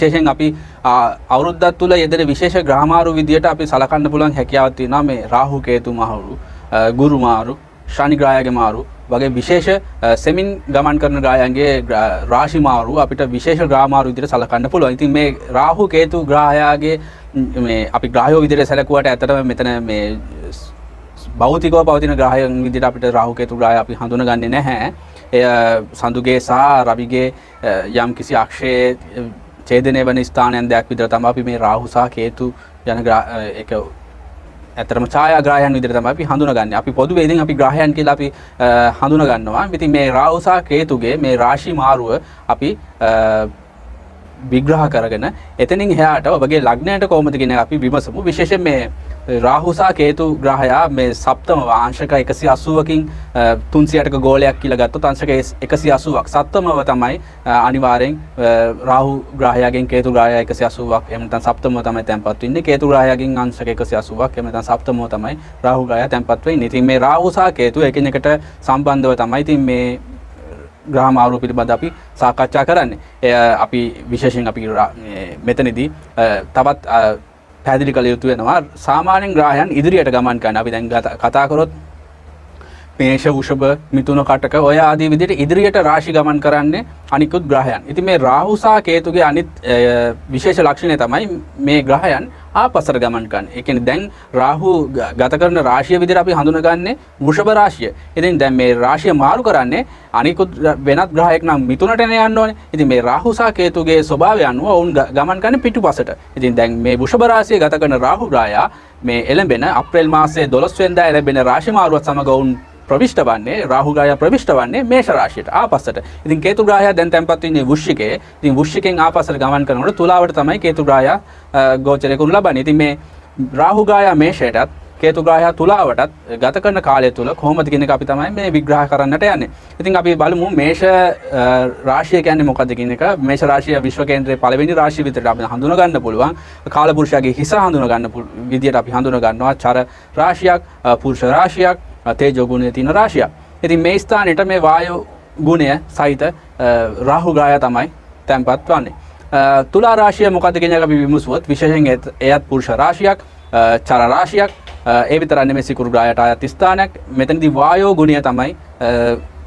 විශේෂයෙන් අපි අවුරුද්දක් තුල යෙදෙන විශේෂ ග්‍රහමාරු විදියට අපි සලකන්න පුළුවන් හැකියාවක් තියෙනවා මේ රාහු කේතු මාරු ගුරු මාරු ශනි ග්‍රහයගේ මාරු වගේ විශේෂ සෙමින් ගමන් කරන ග්‍රහයන්ගේ රාශි මාරු අපිට විශේෂ ග්‍රහමාරු විදියට සලකන්න පුළුවන්. ඉතින් මේ රාහු කේතු ග්‍රහයාගේ මේ අපි ග්‍රහයෝ විදියට සැලකුවට ඇත්තටම මෙතන මේ භෞතිකව පවතින ග්‍රහයන් විදිහට අපිට රාහු කේතු ග්‍රහය අපි හඳුනගන්නේ නැහැ. එය සඳුගේ සහ රවිගේ යම් කිසි අක්ෂයේ ඡේදනය වෙන ස්ථානයන් දෙයක් විදිහට තමයි අපි මේ රාහු සහ කේතු යන ඒක ඇත්තටම ඡායාග්‍රහයන් විදිහට තමයි අපි හඳුනගන්නේ. අපි පොදුවේ ඉතින් අපි ග්‍රහයන් කියලා අපි හඳුනගන්නවා. ඉතින් මේ රාහු සහ කේතුගේ මේ රාශි මාරුව අපි විග්‍රහ කරගෙන එතනින් එහාට ඔබගේ ලග්නයට කොහොමද කියන අපි විමසමු. විශේෂයෙන් මේ රාහු සහ කේතු ග්‍රහයා මේ සප්තම අංශක 180කින් 360ක ගෝලයක් කියලා ගත්තොත් අංශක 180ක් සප්තමව තමයි අනිවාර්යෙන් රාහු ග්‍රහයාගෙන් කේතු ග්‍රහයා 180ක් එහෙම නැත්නම් සප්තමව තමයි තැන්පත් වෙන්නේ. කේතු ග්‍රහයාගෙන් අංශක 180ක් එහෙම නැත්නම් සප්තමව තමයි රාහු ග්‍රහයා තැන්පත් වෙන්නේ. ඉතින් මේ රාහු සහ කේතු එකිනෙකට සම්බන්ධව තමයි ඉතින් මේ ග්‍රහමාරු පිළිබඳ අපි සාකච්ඡා කරන්නේ. අපි විශේෂයෙන් අපි මෙතනදී තවත් පැහැදිලි කළ යුතු වෙනවා. සාමාන්‍යයෙන් ග්‍රහයන් ඉදිරියට ගමන් කරන අපි දැන් කතා කරොත් මේෂ වෘෂභ මිථුන කටක ඔය ආදී විදිහට ඉදිරියට රාශි ගමන් කරන්නේ අනිකුත් ග්‍රහයන්. ඉතින් මේ රාහු සහ කේතුගේ අනිත් විශේෂ ලක්ෂණය තමයි මේ ග්‍රහයන් ආපස්සට ගමන් කරන්නේ. ඒ කියන්නේ දැන් රාහු ගත කරන රාශිය විදිහට අපි හඳුනගන්නේ වෘෂභ රාශිය. ඉතින් දැන් මේ රාශිය මාරු කරන්නේ අනිකුත් වෙනත් ග්‍රහයක් නම් මිථුනට යන්න ඕනේ. ඉතින් මේ රාහු සහ කේතුගේ ස්වභාවය අනුව වුන් ගමන් කරන්නේ පිටුපසට. ඉතින් දැන් මේ වෘෂභ රාශිය ගත කරන රාහු ග්‍රහයා මේ එළඹෙන අප්‍රේල් මාසයේ 12 වෙනිදා එළඹෙන රාශි මාරුවත් සමග වුන් ප්‍රවිෂ්ඨ වන්නේ රාහු ග්‍රහය ප්‍රවිෂ්ඨ වන්නේ මේෂ රාශියට ආපස්සට. ඉතින් කේතු ග්‍රහය දැන් තැන්පත් වෙන්නේ වෘශ්චිකයේ. ඉතින් වෘශ්චිකෙන් ආපස්සට ගමන් කරනකොට තුලාවට තමයි කේතු ග්‍රහය ගෝචරය කරනු ලබන්නේ. ඉතින් මේ රාහු ග්‍රහය මේෂයටත් කේතු ග්‍රහය තුලාවටත් ගත කරන කාලය තුල කොහොමද කියන එක අපි තමයි මේ විග්‍රහ කරන්නට යන්නේ. ඉතින් අපි බලමු මේෂ රාශිය කියන්නේ මොකක්ද කියන එක. මේෂ රාශිය විශ්ව කේන්ද්‍රයේ පළවෙනි රාශිය විදිහට අපි හඳුනා ගන්න පුළුවන්. කාලපුරුෂයාගේ හිස හඳුනා ගන්න විදිහට අපි හඳුනා ගන්නවා චර රාශියක්, පුරුෂ රාශියක්, තේජෝ ගුණය තියෙන රාශියක්. ඉතින් මේ ස්ථානෙට මේ වායු ගුණය සහිත රාහු ග්‍රහය තමයි තැන්පත් වන්නේ. තුලා රාශිය මොකක්ද කියන එක අපි විමසුවොත් විශේෂයෙන් එයත් පුරුෂ රාශියක්, චර රාශියක්, ඒ විතරක් නෙමෙයි සිකුරු ග්‍රහයට අයත් ස්ථානයක්. මෙතනදී වායෝ ගුණය තමයි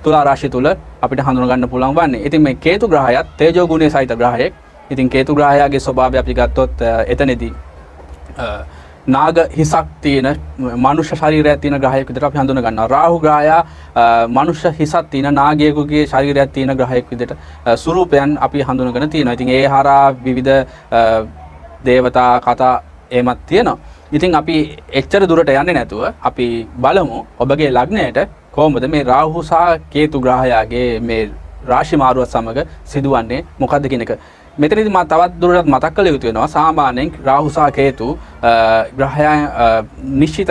තුලා රාශිය තුල අපිට හඳුනා ගන්න පුළුවන් වන්නේ. ඉතින් මේ කේතු ග්‍රහයත් තේජෝ ගුණය සහිත ග්‍රහයෙක්. ඉතින් කේතු ග්‍රහයාගේ ස්වභාවය අපි ගත්තොත් එතනදී නාග හිසක් තියෙන මනුෂ්‍ය ශරීරයක් තියෙන ග්‍රහයෙක් විදිහට අපි හඳුනා ගන්නවා. රාහු ග්‍රහයා මනුෂ්‍ය හිසක් තියෙන නාගයෙකුගේ ශරීරයක් තියෙන ග්‍රහයෙක් විදිහට ස්වරූපයන් අපි හඳුනාගෙන තියෙනවා. ඉතින් ඒ හරහා විවිධ දේවතා කතා එමත් තියෙනවා. ඉතින් අපි එච්චර දුරට යන්නේ නැතුව අපි බලමු ඔබගේ ලග්නයට කොහොමද මේ රාහු සහ කේතු ග්‍රහයාගේ මේ රාශි මාරුවත් සමග සිදුවන්නේ මොකද්ද කියන එක. මෙතනදී මම තවත් දුරටත් මතක් කළ යුතු වෙනවා. සාමාන්‍යයෙන් රාහු සහ කේතු ග්‍රහයන් නිශ්චිත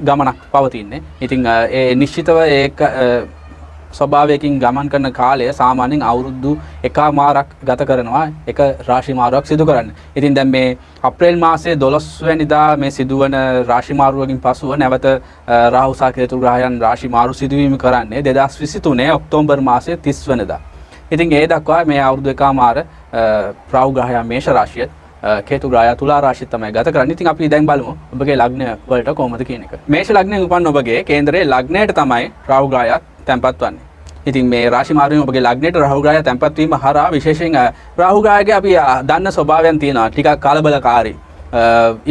ගමනක් පවතින්නේ. ඉතින් ඒ නිශ්චිතව ඒක ස්වභාවයකින් ගමන් කරන කාලය සාමාන්‍යයෙන් අවුරුදු එකමාරක් ගත කරනවා එක රාශි මාරුවක් සිදු කරන්න. ඉතින් දැන් මේ අප්‍රේල් මාසයේ 12 වෙනිදා මේ සිදුවන රාශි මාරුවකින් පසුව නැවත රාහු සහ කේතු ග්‍රහයන් රාශි මාරු සිදුවීම කරන්නේ 2023 ඔක්තෝබර් මාසයේ 30 වෙනිදා. ඉතින් ඒ දක්වා මේ අවුරුදු එකමාර රාහු ග්‍රහයා මේෂ රාශිය, කේතු ග්‍රහයා තුලා රාශිය තමයි ගත කරන්නේ. ඉතින් අපි දැන් බලමු ඔබගේ ලග්නය වලට කොහොමද කියන එක. මේෂ ලග්නයෙන් උපන් ඔබගේ කේන්දරයේ ලග්නයට තමයි රාහු ග්‍රහයා තැන්පත් වන්නේ. ඉතින් මේ රාශි මාරුවෙන් ඔබගේ ලග්නයට රාහු ග්‍රහය තැන්පත් වීම හරහා විශේෂයෙන් රාහු ග්‍රහයේ අපි දන්න ස්වභාවයන් තියෙනවා. ටිකක් කලබලකාරී.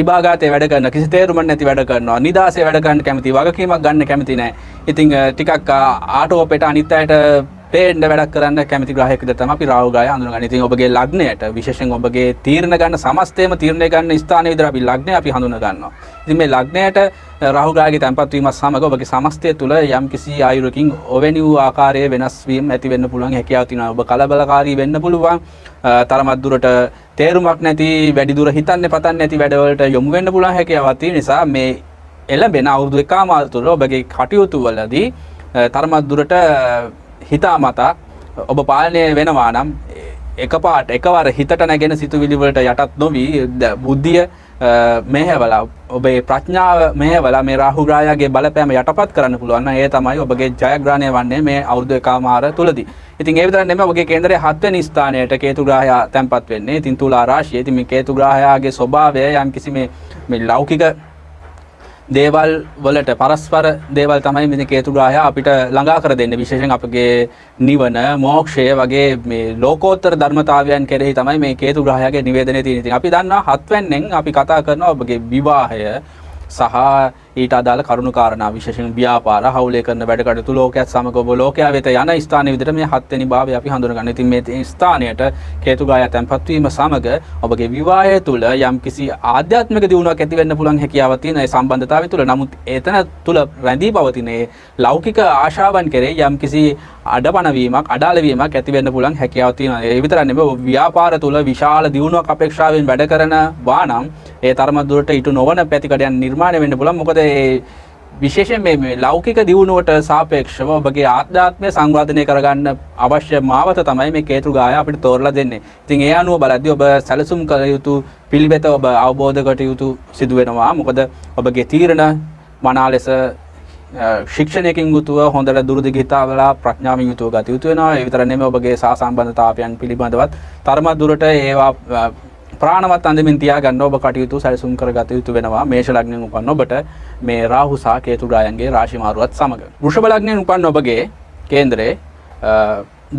ඉබාගාතේ වැඩ කරන කිසි තේරුමක් නැති වැඩ කරනවා. නිදාසේ වැඩ කරන්න කැමති, වගකීමක් ගන්න කැමති නැහැ. ඉතින් ටිකක් ආටෝපෙට අනිත් අයට පේන්න වැඩක් කරන්න කැමති ග්‍රහයෙක් විදිහට තමයි අපි රාහු ග්‍රහය හඳුනගන්නේ. ඉතින් ඔබගේ ලග්නයට විශේෂයෙන් ඔබගේ තීරණ ගන්න සමස්තයම තීරණය ගන්න ස්ථානයේ විතර අපි ලග්නය අපි හඳුනා ගන්නවා. ඉතින් මේ ලග්නයට රාහු ග්‍රහයේ තැන්පත් වීමත් සමග ඔබගේ සමස්තය තුළ යම් කිසි ආයුරකින් ඔවැනි වූ ආකාරයේ වෙනස් වීම ඇති වෙන්න පුළුවන් හැකියාව තියෙනවා. ඔබ කලබලකාරී වෙන්න පුළුවන්. තරමක් දුරට තේරුමක් නැති, වැඩි දුර හිතන්නේ පතන්නේ නැති වැඩවලට යොමු වෙන්න පුළුවන් හැකියාවක් තියෙන නිසා මේ එළඹෙන අවුරුදු එකමාර තුළ ඔබගේ කටයුතු වලදී තරමක් දුරට හිතාමතා ඔබ පාලනය වෙනවා නම් එකපාරට එකවර හිතට නැගෙන සිතුවිලි වලට යටත් නොවි බුද්ධිය මෙහෙवला ඔබේ ප්‍රඥාව මෙහෙवला මේ රාහු ග්‍රහයාගේ බලපෑම යටපත් කරන්න පුළුවන් නම් ඒ තමයි ඔබගේ ජයග්‍රහණය වන්නේ මේ අවුරුදු එකමාර තුලදී. ඉතින් ඒ විතර නෙමෙයි ඔබගේ කේන්දරයේ 7 වෙනි ස්ථානයට කේතු ග්‍රහයා තැන්පත් වෙන්නේ. ඉතින් තුලා රාශිය. ඉතින් මේ කේතු ග්‍රහයාගේ ස්වභාවය යම්කිසි මේ ලෞකික දේවල් වලට පරස්පර දේවල් තමයි මේ කේතු ග්‍රහයා අපිට ළඟා කර දෙන්නේ. විශේෂයෙන් අපගේ නිවන, මෝක්ෂය වගේ මේ ලෝකෝත්තර ධර්මතාවයන් කෙරෙහි තමයි මේ කේතු ග්‍රහයාගේ නිවේදනය තියෙන්නේ. ඉතින් අපි දන්නවා 7 වෙනින් අපි කතා කරනවා ඔබගේ විවාහය සහ ඊට අදාළ කරුණු කාරණා විශේෂයෙන් ව්‍යාපාර හවුලේ කරන වැඩ කටයුතු ලෝකයක් සමග ඔබ ලෝකයා වෙත යන ස්ථානයේ විදිහට මේ 7 වෙනි භාවය අපි හඳුනගන්න. ඉතින් මේ ස්ථානයට කේතු ග්‍රහයා තැන්පත් වීම සමග ඔබගේ විවාහය තුල යම්කිසි ආධ්‍යාත්මික දියුණුවක් ඇති වෙන්න පුළුවන් හැකියාවක් තියෙන ඒ සම්බන්ධතාවය තුල. නමුත් එතන තුල රැඳී පවතින ලෞකික ආශාවන් කෙරෙහි යම්කිසි අඩපණ වීමක් අඩාල වීමක් ඇති වෙන්න පුළුවන් හැකියාවක් තියෙනවා. ඒ විතරක් නෙමෙයි ව්‍යාපාර තුල විශාල දියුණුවක් අපේක්ෂාවෙන් වැඩ කරනවා නම් ඒ තරම දුරට ඊට නොවන පැතිකඩයන් නිර්මාණය වෙන්න පුළුවන්. මොකද ඒ විශේෂයෙන් මේ ලෞකික දියුණුවට සාපේක්ෂව ඔබගේ ආධ්‍යාත්මය සංවර්ධනය කරගන්න අවශ්‍ය මාවත තමයි මේ කේතු ග්‍රහයා අපිට තෝරලා දෙන්නේ. ඉතින් ඒ අනුව බලද්දී ඔබ සැලසුම් කළ යුතු පිළිවෙත ඔබ අවබෝධ කර යුතු සිදු වෙනවා. මොකද ඔබගේ තීරණ මනා ලෙස ශික්ෂණයකින් යුතුව හොඳට දුරදිග හිතාවලා ප්‍රඥාවෙන් යුතුව ගත යුතු වෙනවා. ඒ විතර නෙමෙයි ඔබගේ සහසම්බන්ධතාවයන් පිළිබඳවත් තරම දුරට ඒවා ප්‍රාණවත් අන්දමින් තියාගන්න ඔබ කටයුතු සැලසුම් කරගත යුතු වෙනවා. මේෂ ලග්නයෙන් උපන්න ඔබට මේ රාහු සහ කේතු ග්‍රහයන්ගේ රාශි මාරුවත් සමග. වෘෂභ ලග්නයෙන් උපන්න ඔබගේ කේන්දරේ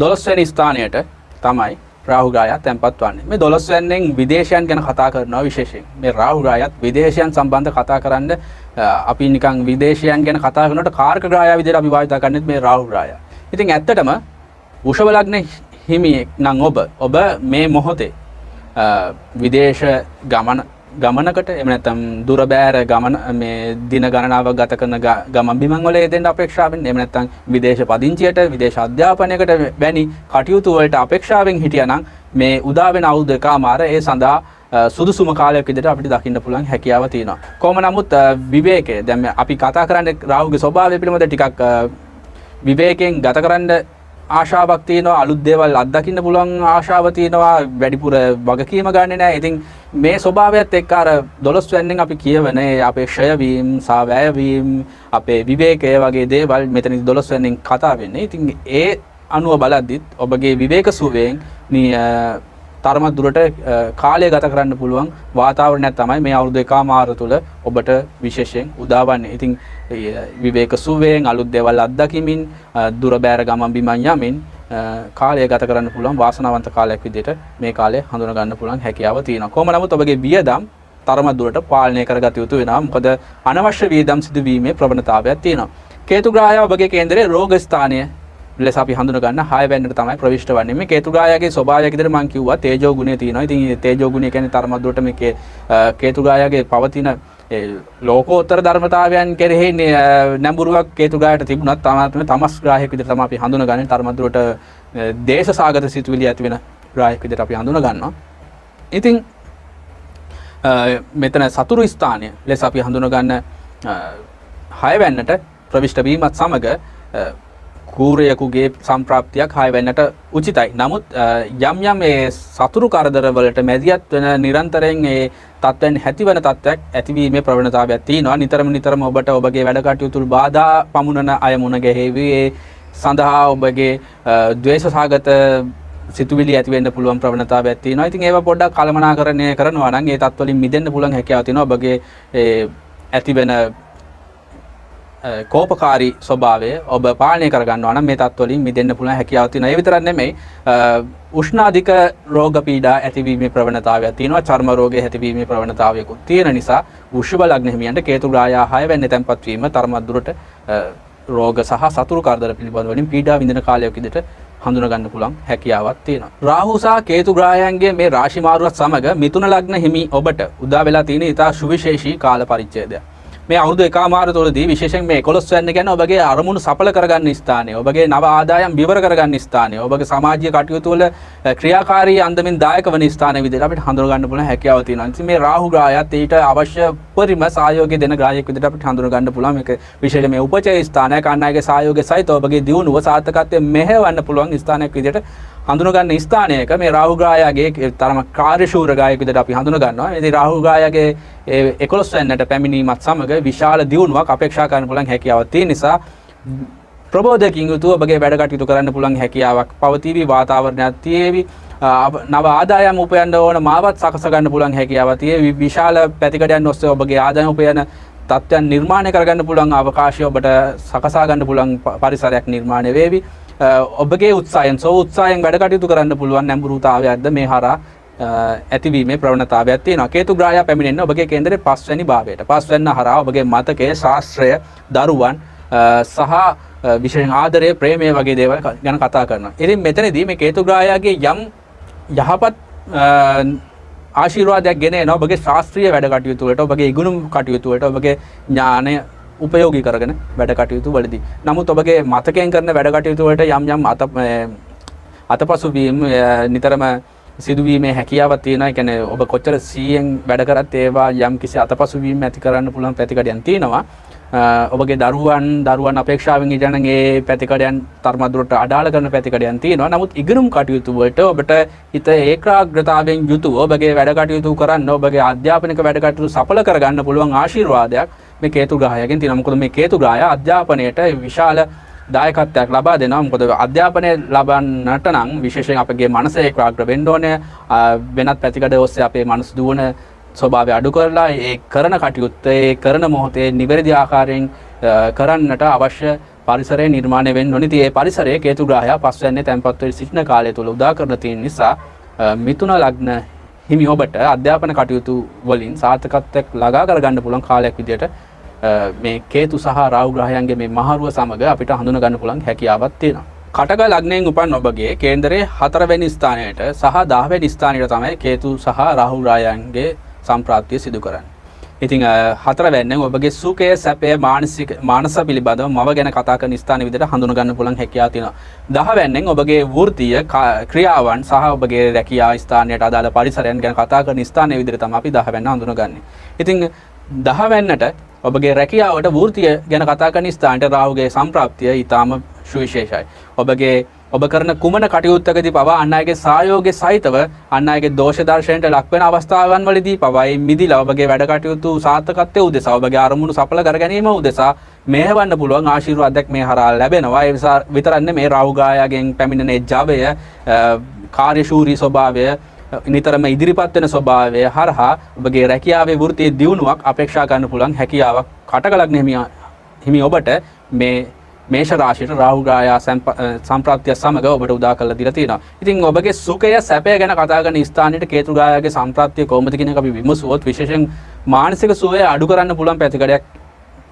12 වෙනි ස්ථානයට තමයි රාහු ග්‍රහයා තැන්පත් වන්නේ. මේ 12 වෙනින් විදේශයන් ගැන කතා කරනවා විශේෂයෙන්. මේ රාහු ග්‍රහයත් විදේශයන් සම්බන්ධ කතා කරන්න අපි නිකන් විදේශයන් ගැන කතා කරනකොට කාර්ක ග්‍රහයා විදිහට අපි භාවිත කරන්නේ මේ රාහු ග්‍රහය. ඉතින් ඇත්තටම වෘෂභ ලග්නේ හිමියෙක් නම් ඔබ මේ මොහොතේ විදේශ ගමනකට එහෙම නැත්නම් දුර බෑර ගමන මේ දින ගණනාවක් ගත කරන ගමන් බිමන් වල යෙදෙන්න අපේක්ෂාවෙන් එහෙම නැත්නම් විදේශ පදිංචියට විදේශ අධ්‍යාපනයකට වැනි කටයුතු වලට අපේක්ෂාවෙන් හිටියානම් මේ උදා වෙන අවුරුදු එකමාර ඒ සඳහා සුදුසුම කාලයක් විදිහට අපිට දකින්න පුළුවන් හැකියාව තියෙනවා. කොහොම නමුත් විවේකය දැන් අපි කතා කරන්නේ රාහුගේ ස්වභාවය පිළිබඳ ටිකක් විවේකයෙන් ගත කරන්න ආශාවක් තියෙනවා. අලුත් දේවල් අත්දකින්න පුළුවන් ආශාව තියෙනවා. වැඩිපුර වගකීම ගන්නෙ නැහැ. ඉතින් මේ ස්වභාවයත් එක්ක අර 12 වෙනින් අපි කියවනේ අපේ ක්ෂය වීම, සාවැය වීම, අපේ විවේකය වගේ දේවල් මෙතනදි 12 වෙනින් කතා වෙන්නේ. ඉතින් ඒ අනුව බලද්දිත් ඔබගේ විවේක සුවයෙන් තරම දුරට කාලය ගත කරන්න පුළුවන් වාතාවරණයක් තමයි මේ අවුරුදු එකමාර තුල ඔබට විශේෂයෙන් උදාවන්නේ. ඉතින් විවේක සුවයෙන් අලුත් දේවල් අත්දැකීමින් දුර බෑර ගමන් බිමන් යමින් කාලය ගත කරන්න පුළුවන් වාසනාවන්ත කාලයක් විදිහට මේ කාලය හඳුනා ගන්න පුළුවන් හැකියාව තියෙනවා. කොහොම නමුත් ඔබගේ වියදම් තරම දුරට පාලනය කරගත යුතු වෙනවා. මොකද අනවශ්‍ය වියදම් සිදුවීමේ ප්‍රවණතාවයක් තියෙනවා. කේතු ග්‍රහයා ඔබගේ කේන්දරයේ රෝග ස්ථානය ලෙස අපි හඳුනා ගන්න 6 වෙනිට තමයි ප්‍රවිෂ්ඨ වන්නේ. මේ කේතු ග්‍රහයාගේ ස්වභාවය විදිහට මම කිව්වා තේජෝ ගුණය තියෙනවා. ඉතින් මේ තේජෝ ගුණය කියන්නේ තරම දුරට මේ කේතු ග්‍රහයාගේ පවතින ලෝකෝත්තර ධර්මතාවයන් කෙරෙහි නැඹුරුවක් කේතු ග්‍රහයට තිබුණත් තමස් ග්‍රහයක් විදිහට තමයි අපි හඳුනගන්නේ. තරම දුරට දේශසාගත සිතුවිලි ඇති වෙන ග්‍රහයක් විදිහට අපි හඳුනා ගන්නවා. ඉතින් මෙතන සතුරු ස්ථානය ලෙස අපි හඳුනා ගන්න 6 වෙනිට ප්‍රවිෂ්ඨ වීමත් සමග කූරයෙකුගේ සම්ප්‍රාප්තියක් 6 වෙනිට උචිතයි. නමුත් යම් ඒ සතුරු කරදර වලට මැදිහත් වෙන නිරන්තරයෙන් ඒ තත්ත්වයන් ඇතිවන තත්ත්වයක් ඇතිවීමේ ප්‍රවණතාවයක් තියෙනවා. නිතරම ඔබට ඔබගේ වැඩ කටයුතු බාධා පමුණන අය මුණ ගැහෙවි. ඒ සඳහා ඔබගේ ද්වේෂසහගත සිතුවිලි ඇති වෙන්න පුළුවන් ප්‍රවණතාවයක් තියෙනවා. ඉතින් ඒවා පොඩ්ඩක් කළමනාකරණය කරනවා නම් ඒ තත්ත්ව වලින් මිදෙන්න පුළුවන් හැකියාව තියෙනවා. ඔබගේ ඇති වෙන කෝපකාරී ස්වභාවය ඔබ පාලනය කරගන්නවා නම් මේ තත්ත්ව වලින් මිදෙන්න පුළුවන් හැකියාවක් තියෙනවා. ඒ විතරක් නෙමෙයි උෂ්ණාධික රෝග පීඩා ඇතිවීමේ ප්‍රවණතාවයක් තියෙනවා. චර්ම රෝගයේ ඇතිවීමේ ප්‍රවණතාවයකුත් තියෙන නිසා වෘෂභ ලග්න හිමියන්ට කේතු ග්‍රහයා 6 වෙනි තැන්පත් වීම තරමක් දුරට රෝග සහ සතුරු කරදර පිළිබඳ වලින් පීඩා විඳින කාලයක් විදිහට හඳුනා ගන්න පුළුවන් හැකියාවක් තියෙනවා. රාහු සහ කේතු ග්‍රහයන්ගේ මේ රාශි මාරුවත් සමග මිථුන ලග්න හිමි ඔබට උදා වෙලා තියෙන ඉතා සුවිශේෂී කාල පරිච්ඡේදයක්. මේ අවුරුදු එකමාර තුළදී විශේෂයෙන් මේ 11 වෙනි කියන්නේ ඔබගේ අරමුණු සඵල කරගන්න ස්ථානය, ඔබගේ නව ආදායම් විවර කරගන්න ස්ථානය, ඔබගේ සමාජීය කටයුතු වල ක්‍රියාකාරී අන්දමින් දායක වන ස්ථානය විදිහට අපිට හඳුනා ගන්න පුළුවන් හැකියාව තියෙනවා. ඉතින් මේ රාහු ග්‍රහයත් ඊට අවශ්‍ය උපරිම සහයෝගය දෙන ග්‍රහයෙක් විදිහට අපිට හඳුන ගන්න පුළුවන්. මේක විශේෂයෙන් මේ උපචය ස්ථානයක අන් අයගේ සහයෝගය සහිත ඔබගේ දියුණුව සාර්ථකත්වයෙන් මෙහෙවන්න පුළුවන් ස්ථානයක් විදිහට හඳුන ගන්න ස්ථානයක මේ රාහු ග්‍රහයාගේ තරම කාර්යශූර ග්‍රහයෙක් විදිහට අපි හඳුන ගන්නවා. ඉතින් රාහු ග්‍රහයාගේ 11 වෙනිට පැමිණීමත් සමග විශාල දියුණුවක් අපේක්ෂා කරන්න පුළුවන් හැකියාවක් තියෙන නිසා ප්‍රබෝධකින් යුතුව ඔබගේ වැඩ කටයුතු කරන්න පුළුවන් හැකියාවක් පවතිවි. වාතාවරණයක් තියේවි. නව ආදායම් උපයන්න ඕන මාවත් සකස ගන්න පුළුවන් හැකියාවක් තියේවි. විශාල පැතිකඩයන් ඔස්සේ ඔබගේ ආදායම් උපයන තත්ත්වයන් නිර්මාණය කරගන්න පුළුවන් අවකාශය ඔබට සකසා ගන්න පුළුවන් පරිසරයක් නිර්මාණය වේවි. ඔබගේ උත්සාහයෙන් වැඩ කටයුතු කරන්න පුළුවන් නැඹුරුතාවයක්ද මේ හරහා ඇතිවීමේ ප්‍රවණතාවයක් තියෙනවා. කේතු ග්‍රහයා පැමිණෙන්නේ ඔබගේ කේන්දරේ 5 වෙනි භාවයට. 5 වෙනි හරහා ඔබගේ මතකයේ ශාස්ත්‍රය, දරුවන් සහ විශේෂයෙන් ආදරය, ප්‍රේමය වගේ දේවල් ගැන කතා කරනවා. ඉතින් මෙතනදී මේ කේතු ග්‍රහයාගේ යම් යහපත් ආශිර්වාදයක් ගෙන එනවා ඔබගේ ශාස්ත්‍රීය වැඩ කටයුතු වලට, ඔබගේ ඉගෙනුම් කටයුතු වලට, ඔබගේ ඥානය උපයෝගී කරගෙන වැඩ කටයුතු වලදී. නමුත් ඔබගේ මතකයෙන් කරන වැඩ කටයුතු වලට යම් අතපසු වීම නිතරම සිදුවීමේ හැකියාවක් තියෙනවා. ඒ කියන්නේ ඔබ කොච්චර සීයෙන් වැඩ කරත් ඒවා යම් කිසි අතපසු වීම ඇති කරන්න පුළුවන් පැතිකඩයන් තියෙනවා. ඔබගේ දරුවන් අපේක්ෂාවෙන් ඉඳන් ඒ පැතිකඩයන් තරමදුරට අඩාල කරන පැතිකඩයන් තියෙනවා. නමුත් ඉගෙනුම් කටයුතු වලට ඔබට හිත ඒකාග්‍රතාවයෙන් යුතුව ඔබගේ වැඩ කටයුතු කරන්න, ඔබගේ අධ්‍යාපනික වැඩ කටයුතු සඵල කරගන්න පුළුවන් ආශිර්වාදයක් මේ කේතු ග්‍රහයෙන් තියෙනවා. මොකද මේ කේතු ග්‍රහය අධ්‍යාපනයට විශාල දායකත්වයක් ලබා දෙනවා. මොකද අධ්‍යාපනය ලබන්නට නම් විශේෂයෙන් අපගේ මනස ඒකාග්‍ර වෙන්න ඕනේ. වෙනත් පැතිකඩ ඔස්සේ අපේ මනස දුවන ස්වභාවය අඩු කරලා ඒ කරන කටයුත්ත ඒ කරන මොහොතේ නිවැරදි ආකාරයෙන් කරන්නට අවශ්‍ය පරිසරය නිර්මාණය වෙන්න ඕනේ. ඉතින් ඒ පරිසරයේ කේතු ග්‍රහයා පස්වැන්නේ තැන්පත් වෙ සිටින කාලය තුල උදා කරන තියෙන නිසා මිථුන ලග්න හිමි ඔබට අධ්‍යාපන කටයුතු වලින් සාර්ථකත්වයක් ළඟා කරගන්න පුළුවන් කාලයක් විදියට මේ කේතු සහ රාහු ග්‍රහයන්ගේ මේ මහරුව සමග අපිට හඳුන ගන්න පුළුවන් හැකියාවක් තියෙනවා. කටක ලග්නයෙන් උපන් ඔබගේ කේන්දරයේ 4 වෙනි ස්ථානයට සහ 10 වෙනි ස්ථානයට තමයි කේතු සහ රාහු ග්‍රහයන්ගේ සම්ප්‍රාප්තිය සිදු කරන්නේ. ඉතින් 4 වෙනිෙන් ඔබගේ සුඛය, සැපය, මානස පිළිබඳව මව ගැන කතා කරන ස්ථාන විදිහට හඳුන ගන්න පුළුවන් හැකියාව තියෙනවා. 10 වෙනිෙන් ඔබගේ වෘත්තීය ක්‍රියාවන් සහ ඔබගේ රැකියා ස්ථානයට අදාළ පරිසරයන් ගැන කතා කරන ස්ථානයේ විදිහට තමයි අපි 10 වෙනිව හඳුනගන්නේ. ඉතින් 10 වෙනිට ඔබගේ රැකියාවට වෘත්තීය ගැන කතා කරන ස්ථානට රාහුගේ සම්ප්‍රාප්තිය ඊටාම සුවිශේෂයි. ඔබ කරන කුමන කටයුත්තකදී පවා අන් අයගේ සහයෝගය සහිතව අන් අයගේ දෝෂ දර්ශනයට ලක් වෙන අවස්ථාවන් වලදී පවා මිදිලා ඔබගේ වැඩ කටයුතු සාර්ථකත්වයේ උදෙසා ඔබගේ අරමුණු සඵල කර ගැනීම උදෙසා මෙහෙවන්න පුළුවන් ආශිර්වාදයක් මේ හරහා ලැබෙනවා. ඒ නිසා විතරන්නේ මේ රාහු ග්‍රහයාගෙන් පැමිණෙන ජවය, කාර්යශූරී ස්වභාවය, නිතරම ඉදිරිපත් වෙන ස්වභාවය හරහා ඔබගේ රැකියාවේ වෘත්තීය දියුණුවක් අපේක්ෂා කරන්න පුළුවන් හැකියාවක් කටක ලග්න හිමි ඔබට මේ මේෂ රාශියට රාහු ග්‍රහයා සම්ප්‍රාප්තිය සමග ඔබට උදා කරලා දීලා තියෙනවා. ඉතින් ඔබගේ සුඛය, සැපය ගැන කතා කරන ස්ථානයේ කේතු ග්‍රහයාගේ සම්ප්‍රාප්තිය කොහොමද කියන එක අපි විමසුවොත් විශේෂයෙන් මානසික සුවය අඩු කරන්න පුළුවන් පැතිකඩයක්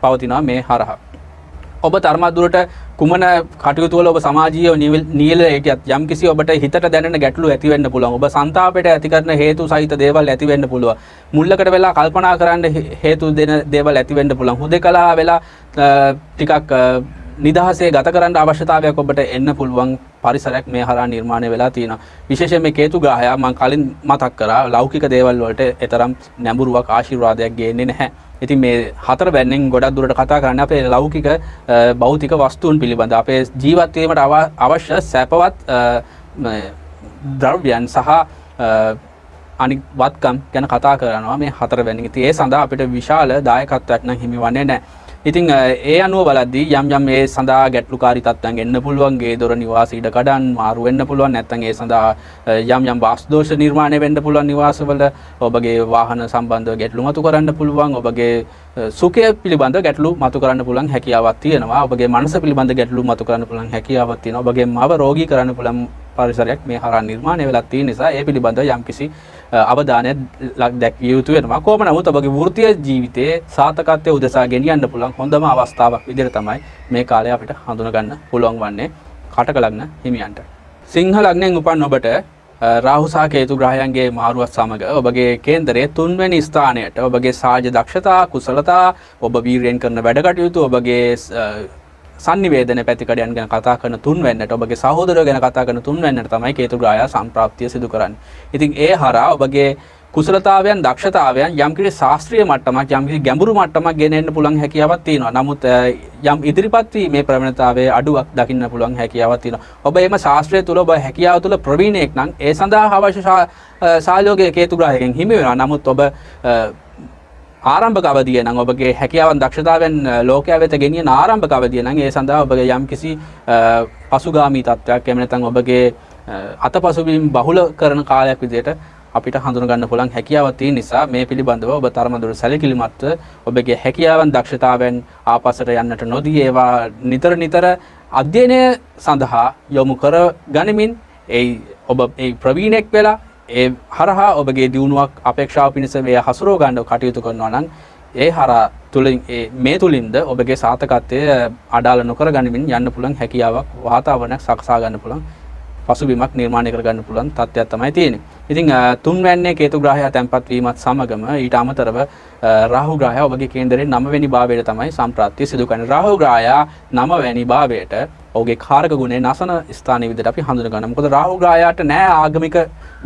පවතිනවා මේ හරහා. ඔබ තරමදුරට කුමන කටයුතු වල ඔබ සමාජීය නියැලෙ හිටියත් යම්කිසි ඔබට හිතට දැනෙන ගැටලු ඇති වෙන්න පුළුවන්. ඔබ සංතාපයට ඇති කරන හේතු සහිත දේවල් ඇති වෙන්න පුළුවන්. මුල්ලකට වෙලා කල්පනා කරන්න හේතු දෙන දේවල් ඇති වෙන්න පුළුවන්. හුදේකලා වෙලා ටිකක් නිදහසේ ගත කරන්න අවශ්‍යතාවයක් ඔබට එන්න පුළුවන් පරිසරයක් මේ හරහා නිර්මාණය වෙලා තියෙනවා. විශේෂයෙන් මේ කේතු ග්‍රහයා මම කලින් මතක් කරා ලෞකික දේවල් වලට එතරම් නැඹුරුවක් ආශිර්වාදයක් ගේන්නේ නැහැ. ඉතින් මේ 4 වෙනින් ගොඩක් දුරට කතා කරන්නේ අපේ ලෞකික භෞතික වස්තුන් පිළිබඳ අපේ ජීවත් වීමට අවශ්‍ය සැපවත් ද්‍රව්‍යයන් සහ අනිත් වත්කම් ගැන කතා කරනවා මේ 4 වෙනින්. ඉතින් ඒ සඳහා අපිට විශාල දායකත්වයක් නම් හිමිවන්නේ නැහැ. ඉතින් ඒ අනුව බලද්දී යම් ඒ සඳහා ගැටලුකාරී තත්ත්වයන් එන්න පුළුවන්. ගේ දොර නිවාස ඉඩ කඩන් මාරු වෙන්න පුළුවන්. නැත්නම් ඒ සඳහා යම් වාස්තු දෝෂ නිර්මාණය වෙන්න පුළුවන් නිවාසවල. ඔබගේ වාහන සම්බන්ධව ගැටලු මතු කරන්න පුළුවන්. ඔබගේ සුඛය පිළිබඳව ගැටලු මතු කරන්න පුළුවන් හැකියාවක් තියෙනවා. ඔබගේ මනස පිළිබඳ ගැටලු මතු කරන්න පුළුවන් හැකියාවක් තියෙනවා. ඔබගේ මව රෝගී කරන්න පුළුවන් පරිසරයක් මේ හරහා නිර්මාණය වෙලා තියෙන නිසා ඒ පිළිබඳව යම්කිසි අවධානයක් දැක්විය යුතු වෙනවා. කොහොම නමුත් ඔබගේ වෘත්තීය ජීවිතයේ සාර්ථකත්වයේ උදෙසා ගෙනියන්න පුළුවන් හොඳම අවස්ථාවක් විදිහට තමයි මේ කාලය අපිට හඳුන ගන්න පුළුවන් වන්නේ කටක ලග්න හිමියන්ට. සිංහ ලග්නයෙන් උපන් ඔබට රාහු සහ කේතු ග්‍රහයන්ගේ මාරුවත් සමග ඔබගේ කේන්දරයේ 3 වෙනි ස්ථානයට ඔබගේ සාජ්‍ය දක්ෂතා, කුසලතා, ඔබ වීරයෙන් කරන වැඩ කටයුතු, ඔබගේ සංනිවේදන පැතිකඩයන් ගැන කතා කරන 3 වෙනිට ඔබගේ සහෝදරයෝ ගැන කතා කරන 3 වෙනිට තමයි කේතු ග්‍රහයා සම්ප්‍රාප්තිය සිදු කරන්නේ. ඉතින් ඒ හරහා ඔබගේ කුසලතාවයන් දක්ෂතාවයන් යම් කිසි ශාස්ත්‍රීය මට්ටමක් යම් කිසි ගැඹුරු මට්ටමක් ගෙන එන්න පුළුවන් හැකියාවක් තියෙනවා. නමුත් යම් ඉදිරිපත් වීමේ ප්‍රවණතාවයේ අඩුවක් දකින්න පුළුවන් හැකියාවක් තියෙනවා. ඔබ එම ශාස්ත්‍රය තුල ඔබ හැකියාව තුල ප්‍රවීණයෙක් නම් ඒ සඳහා අවශ්‍ය සහයෝගය කේතු ග්‍රහයෙන් හිමි වෙනවා. නමුත් ඔබ ආරම්භක අවධිය නම් ඔබගේ හැකියාවන් දක්ෂතාවයන් ලෝකයා වෙත ගෙනියන ආරම්භක අවධිය නම් ඒ සඳහා ඔබගේ යම් කිසි පසුගාමී තත්ත්වයක් එහෙම නැත්නම් ඔබගේ අතපසුබිම් බහුල කරන කාලයක් විදිහට අපිට හඳුන ගන්න පුළුවන් හැකියාවක් තියෙන නිසා මේ පිළිබඳව ඔබ තරමදුර සැලකිලිමත්ව ඔබගේ හැකියාවන් දක්ෂතාවයන් ආපස්සට යන්නට නොදී ඒවා නිතර අධ්‍යයනය සඳහා යොමු කර ගනිමින් ඔබ ප්‍රවීණෙක් වෙලා ඒ හරහා ඔබගේ දියුණුවක් අපේක්ෂාව පිණිස වේ හසුරව ගන්න කටයුතු කරනවා නම් ඒ හරහා තුලින් මේ තුලින්ද ඔබගේ සාර්ථකත්වය අඩාල නොකර ගනිමින් යන්න පුළුවන් හැකියාවක් වාතාවරණයක් සකසා ගන්න පුළුවන් පසුබිමක් නිර්මාණය කර ගන්න පුළුවන් තත්ත්වයක් තමයි තියෙන්නේ. ඉතින් තුන්වැන්නේ කේතු ග්‍රහයා තැන්පත් වීමත් සමගම ඊට අමතරව රාහු ග්‍රහයා ඔබගේ කේන්දරේ 9 වෙනි භාවයට තමයි සම්ප්‍රාප්තිය සිදු කරන්නේ. රාහු ග්‍රහයා 9 වෙනි භාවයට ඔහුගේ කාරක ගුණේ නැසන ස්ථානයේ විදිහට අපි හඳුන ගන්නවා. මොකද රාහු ග්‍රහයාට නෑ ආගමික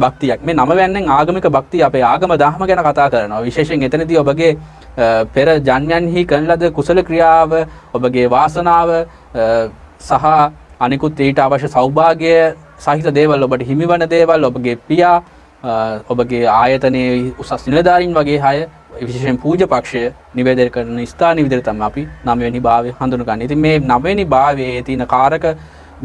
භක්තියක්. මේ 9 වෙන්නෙන් ආගමික භක්තිය අපේ ආගම දහම ගැන කතා කරනවා. විශේෂයෙන් එතනදී ඔබගේ පෙර ජන්මයන්හි කරන ලද කුසල ක්‍රියාව, ඔබගේ වාසනාව සහ අනිකුත් ඊට අවශ්‍ය සෞභාග්‍ය සහිත දේවල් ඔබට හිමිවන දේවල් ඔබගේ පියා ඔබගේ ආයතනයේ උසස් නිලධාරීන් වගේ අය විශේෂයෙන් පූජ්‍ය පක්ෂය නිවේදනය කරන ස්ථානීය විදිහට තමයි අපි 9 වෙනි භාවය හඳුනගන්නේ. ඉතින් මේ 9 වෙනි භාවයේ තියෙන කාරක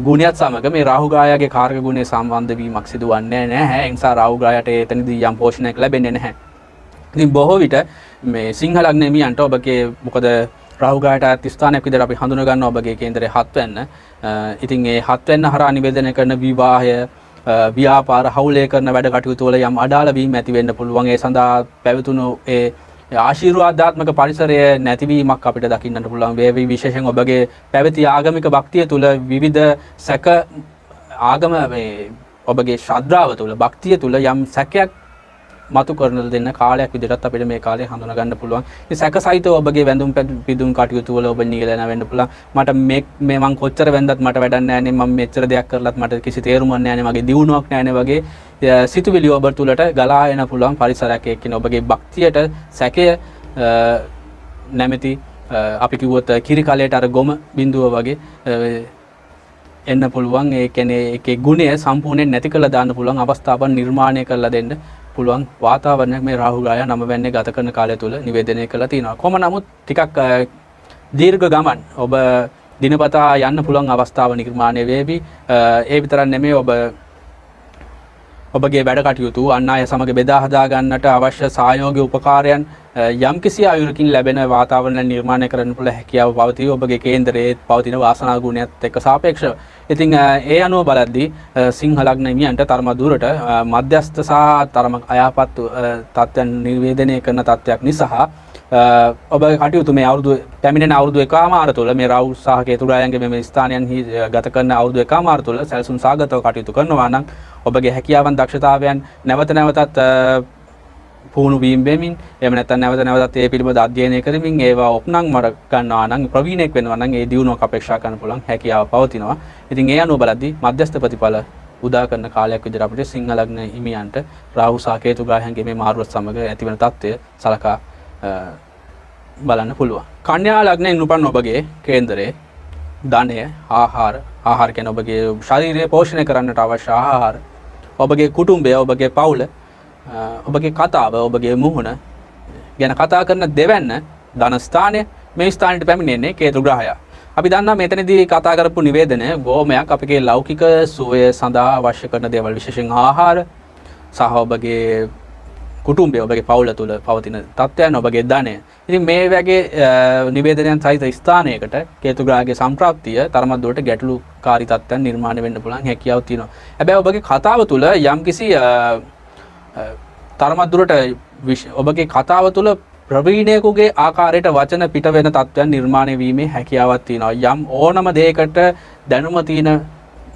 ගුණයත් සමග මේ රාහු ග්‍රහයාගේ කාරක ගුණය සම්බන්ධ වීමක් සිදුවන්නේ නැහැ. ඒ නිසා රාහු ග්‍රහයට එතනදී යම් පෝෂණයක් ලැබෙන්නේ නැහැ. ඉතින් බොහෝ විට මේ සිංහ ලග්න හිමියන්ට ඔබගේ මොකද රාහු ග්‍රහයට ස්ථානයක් විදිහට අපි හඳුන ගන්නවා ඔබගේ කේන්දරේ 7 වෙන්න. ඉතින් ඒ 7 වෙන්න හරහා නිවේදනය කරන විවාහය ව්‍යාපාර හවුලේ කරන වැඩ කටයුතු වල යම් අඩාල වීම ඇති වෙන්න පුළුවන්. ඒ සඳහා පැවතුණු ඒ ආශිර්වාදාත්මක පරිසරය නැතිවීමක් අපිට දකින්නට පුළුවන්. වේවි විශේෂයෙන් ඔබගේ පැවති ආගමික භක්තිය තුල විවිධ සැක ආගම මේ ඔබගේ ශ්‍රද්ධාව තුල භක්තිය තුල යම් සැකයක් මතු කරන දෙන්න කාලයක් විදිහට අපිට මේ කාලේ හඳුනා ගන්න පුළුවන්. ඉතින් සැකසහිතව ඔබගේ වැඳුම් පිදුම් කටයුතු වල ඔබ නියැලෙන වෙන්න පුළුවන්. මට මේ මං කොච්චර වැඳත් මට වැඩක් නැහැ නේ, මම මෙච්චර දෙයක් කරලත් මට කිසි තේරුමක් නැහැ නේ, මගේ දියුණුවක් නැහැ නේ වගේ සිතුවිලි ඔබ තුලට ගලා එන පුළුවන් පරිසරයක් එක්කින ඔබගේ භක්තියට සැකය නැමැති අපි කිව්වොත් කිරි කලයට අර ගොම බිඳුව වගේ එන්න පුළුවන්. ඒ කියන්නේ ඒකේ ගුණය සම්පූර්ණයෙන් නැති කරලා දාන්න පුළුවන් අවස්ථාවන් නිර්මාණය කරලා දෙන්න පුළුවන් වාතාවරණයක් මේ රාහු ග්‍රහයා 9 වෙනිදා ගත කරන කාලය තුල නිවේදනය කළා තියෙනවා. කොහොම නමුත් ටිකක් දීර්ඝ ගමන් ඔබ දිනපතා යන්න පුළුවන් අවස්ථාව නිර්මාණය වේවි. ඒ විතරක් නෙමෙයි ඔබගේ වැඩ කටයුතු අන් අය සමග බෙදා හදා ගන්නට අවශ්‍ය සහයෝගී උපකාරයන් යම්කිසි ආයුරකින් ලැබෙන වාතාවරණ නිර්මාණය කරන්න පුළුවන් හැකියාව පවතී ඔබගේ කේන්දරයේ පවතින වාසනා ගුණයත් එක්ක සාපේක්ෂව. ඉතින් ඒ අනුව බලද්දී සිංහ ලග්න හිමියන්ට තරම දුරට මධ්‍යස්ථ සහ තරම අයහපත් තත්ත්වයන් නිවේදනය කරන තත්ත්වයක් නිසා ඔබ කටයුතු මේ අවුරුදු පැමිණෙන අවුරුදු එකමාර තුළ මේ රාහු සහ කේතු ග්‍රහයන්ගේ මේ ස්ථානයන්හි ගත කරන අවුරුදු එකමාර තුළ සැලසුම් සාගතව කටයුතු කරනවා නම් ඔබගේ හැකියාවන් දක්ෂතාවයන් නැවත නැවතත් පුහුණු වීම වෙමින් එහෙම නැත්නම් නැවත ඒ පිළිබඳ අධ්‍යයනය කරමින් ඒවා ඔප්නම් මර ගන්නවා නම් ප්‍රවීණෙක් වෙනවා නම් ඒ දියුණුවක් අපේක්ෂා කරන්න පුළුවන් හැකියාව පවතිනවා. ඉතින් ඒ අනුව බලද්දී මධ්‍යස්ථ ප්‍රතිඵල උදා කරන කාලයක් විදිහට අපිට සිංහ ලග්න හිමියන්ට රාහු සහ කේතු ග්‍රහයන්ගේ මේ මාරුවත් සමග ඇතිවන තත්ත්වය සලකා බලන්න පුළුවන්. කන්‍යා ලග්නයෙන් උපන් ඔබගේ කේන්දරයේ ධනය ආහාර කියන ඔබගේ ශරීරය පෝෂණය කරන්නට අවශ්‍ය ආහාර, ඔබගේ කුටුම්බය, ඔබගේ පවුල, ඔබගේ කතාව, ඔබගේ මුහුණ ගැන කතා කරන දෙවැන්න ධන ස්ථානය මේ ස්ථානයට පැමිණෙන්නේ කේතු ග්‍රහයා. අපි දන්නා මෙතනදී කතා කරපු නිවේදනය ගෝමයක් අපගේ ලෞකික සුවය සඳහා අවශ්‍ය කරන දේවල් විශේෂයෙන් ආහාර සහ ඔබගේ කුටුම්බය, ඔබගේ පවුල තුළ පවතින තත්ත්වයන්, ඔබගේ ධනය. ඉතින් මේ වගේ නිවේදනයන් සහිත ස්ථානයකට කේතු ග්‍රහයේ සම්ප්‍රාප්තිය තරමක් දුරට ගැටලුකාරී තත්ත්වයන් නිර්මාණය වෙන්න පුළුවන් හැකියාවක් තියෙනවා. හැබැයි ඔබගේ කතාව තුළ යම්කිසි තරමක් දුරට ඔබගේ කතාව තුළ ප්‍රවීණයෙකුගේ ආකාරයට වචන පිට වෙන තත්ත්වයන් නිර්මාණය වීමේ හැකියාවක් තියෙනවා. යම් ඕනම දෙයකට දැනුම තියෙන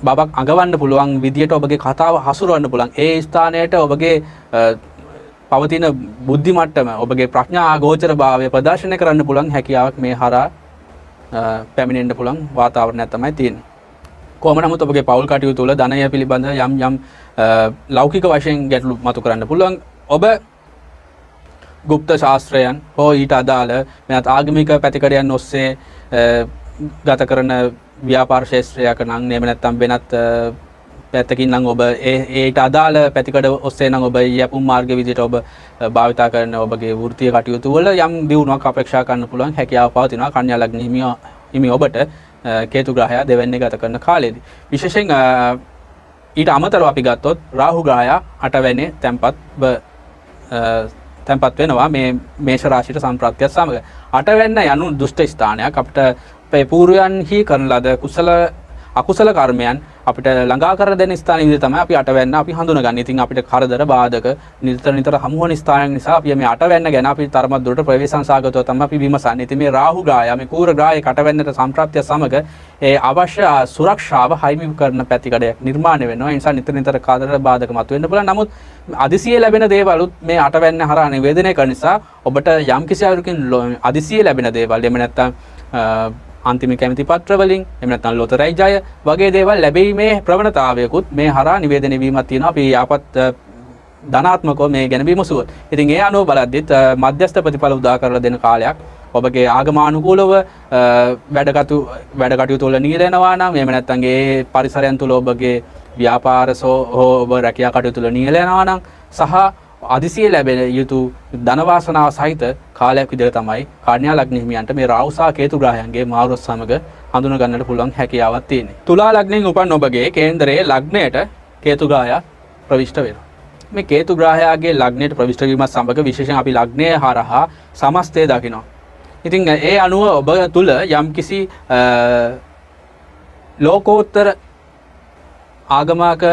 බවක් අඟවන්න පුළුවන් විදියට ඔබගේ කතාව හසුරවන්න පුළුවන්. ඒ ස්ථානයට ඔබගේ පවතින බුද්ධි මට්ටම, ඔබගේ ප්‍රඥා ගෝචර භාවය ප්‍රදර්ශනය කරන්න පුළුවන් හැකියාවක් මේ හරහා පැමිණෙන්න පුළුවන් වාතාවරණයක් තමයි තියෙන්නේ. කොහොම නමුත් ඔබගේ පෞල් කටයුතු වල ධනය පිළිබඳ යම් ලෞකික වශයෙන් ගැටලු මතු කරන්න පුළුවන්. ඔබ ගුප්ත ශාස්ත්‍රයන් හෝ ඊට අදාළ වෙනත් ආගමික පැතිකඩයන් ඔස්සේ ගත කරන ව්‍යාපාර ශාස්ත්‍රයක නම් එහෙම නැත්නම් වෙනත් පැත්තකින් නම් ඔබ ඒට අදාළ පැතිකඩ ඔස්සේ නම් ඔබ යපුම් මාර්ග විදිහට ඔබ භාවිතා කරන ඔබගේ වෘත්තීය කටයුතු වල යම් දියුණුවක් අපේක්ෂා කරන්න පුළුවන් හැකියාව පවතිනවා කන්‍යා ලග්න හිමි ඔබට කේතු ග්‍රහයා දෙවැන්නේ ගත කරන කාලයේදී විශේෂයෙන් ඊට අමතරව අපි ගත්තොත් රාහු ග්‍රහයා 8 වෙනි තැන්පත් වෙනවා මේ මේෂ රාශියට සම්ප්‍රාප්තියත් සමග 8 වෙන්න යනු දුෂ්ට ස්ථානයක් අපිට අපේ පූර්වයන්හි කරන ලද අකුසල කර්මයන් අපිට ළඟා කර දෙන ස්ථාන විදිහට තමයි අපි 8 වෙන්න අපි හඳුනගන්නේ. ඉතින් අපිට කරදර බාධක නිතර හමු වන ස්ථානයක් නිසා අපි මේ 8 වෙන්න ගැන අපි තරමක් දුරට ප්‍රවේශංසාගතව තමයි අපි විමසන්නේ. ඉතින් මේ රාහු ග්‍රහය මේ කූර ග්‍රහයේ 8 වෙන්නට සම්ප්‍රාප්තිය සමග ඒ අවශ්‍ය සුරක්ෂාව හයිමි කරන පැතිකඩයක් නිර්මාණය වෙනවා. ඒ නිසා නිතර කරදර බාධක මතුවෙන්න පුළුවන්. නමුත් අදිසිය ලැබෙන දේවලුත් මේ 8 වෙන්න හරහා නිවේදනය කරන නිසා ඔබට යම් කිසි අයුරකින් අදිසිය ලැබෙන දේවල් එහෙම නැත්නම් අන්තිම කැමති පත්‍ර වලින් එහෙම නැත්නම් ලොතරැයි ජය වගේ දේවල් ලැබීමේ ප්‍රවණතාවයකුත් මේ හරහා නිවේදනය වීමක් තියෙනවා. අපි යාපත් ධනාත්මකව මේ ගැන විමසුවොත්. ඉතින් ඒ අනුව බලද්දිත් මධ්‍යස්ථ ප්‍රතිඵල උදා කරලා දෙන කාලයක් ඔබගේ ආගමානුකූලව වැඩ කටයුතු වල නියැලෙනවා නම් එහෙම නැත්නම් ඒ පරිසරයන් තුල ඔබගේ ව්‍යාපාරසෝ හෝ ඔබ රැකියා කටයුතු වල නියැලෙනවා නම් සහ අදිසිය ලැබෙන යුතු ධන වාසනාව සහිත කාලයක් විදිහට තමයි කන්‍යා ලග්න හිමියන්ට මේ රාහු සහ කේතු ග්‍රහයන්ගේ මාරුවත් සමග හඳුන ගන්නට පුළුවන් හැකියාවක් තියෙනවා. තුලා ලග්නෙන් උපන් ඔබගේ කේන්දරයේ ලග්නයට කේතු ග්‍රහය ප්‍රවිෂ්ඨ වෙනවා. මේ කේතු ග්‍රහයාගේ ලග්නයට ප්‍රවිෂ්ඨ වීමත් සමග විශේෂයෙන් අපි ලග්නය හරහා සමස්තය දකිනවා. ඉතින් ඒ අනුව ඔබ තුල යම්කිසි ලෝකෝත්තර ආගමක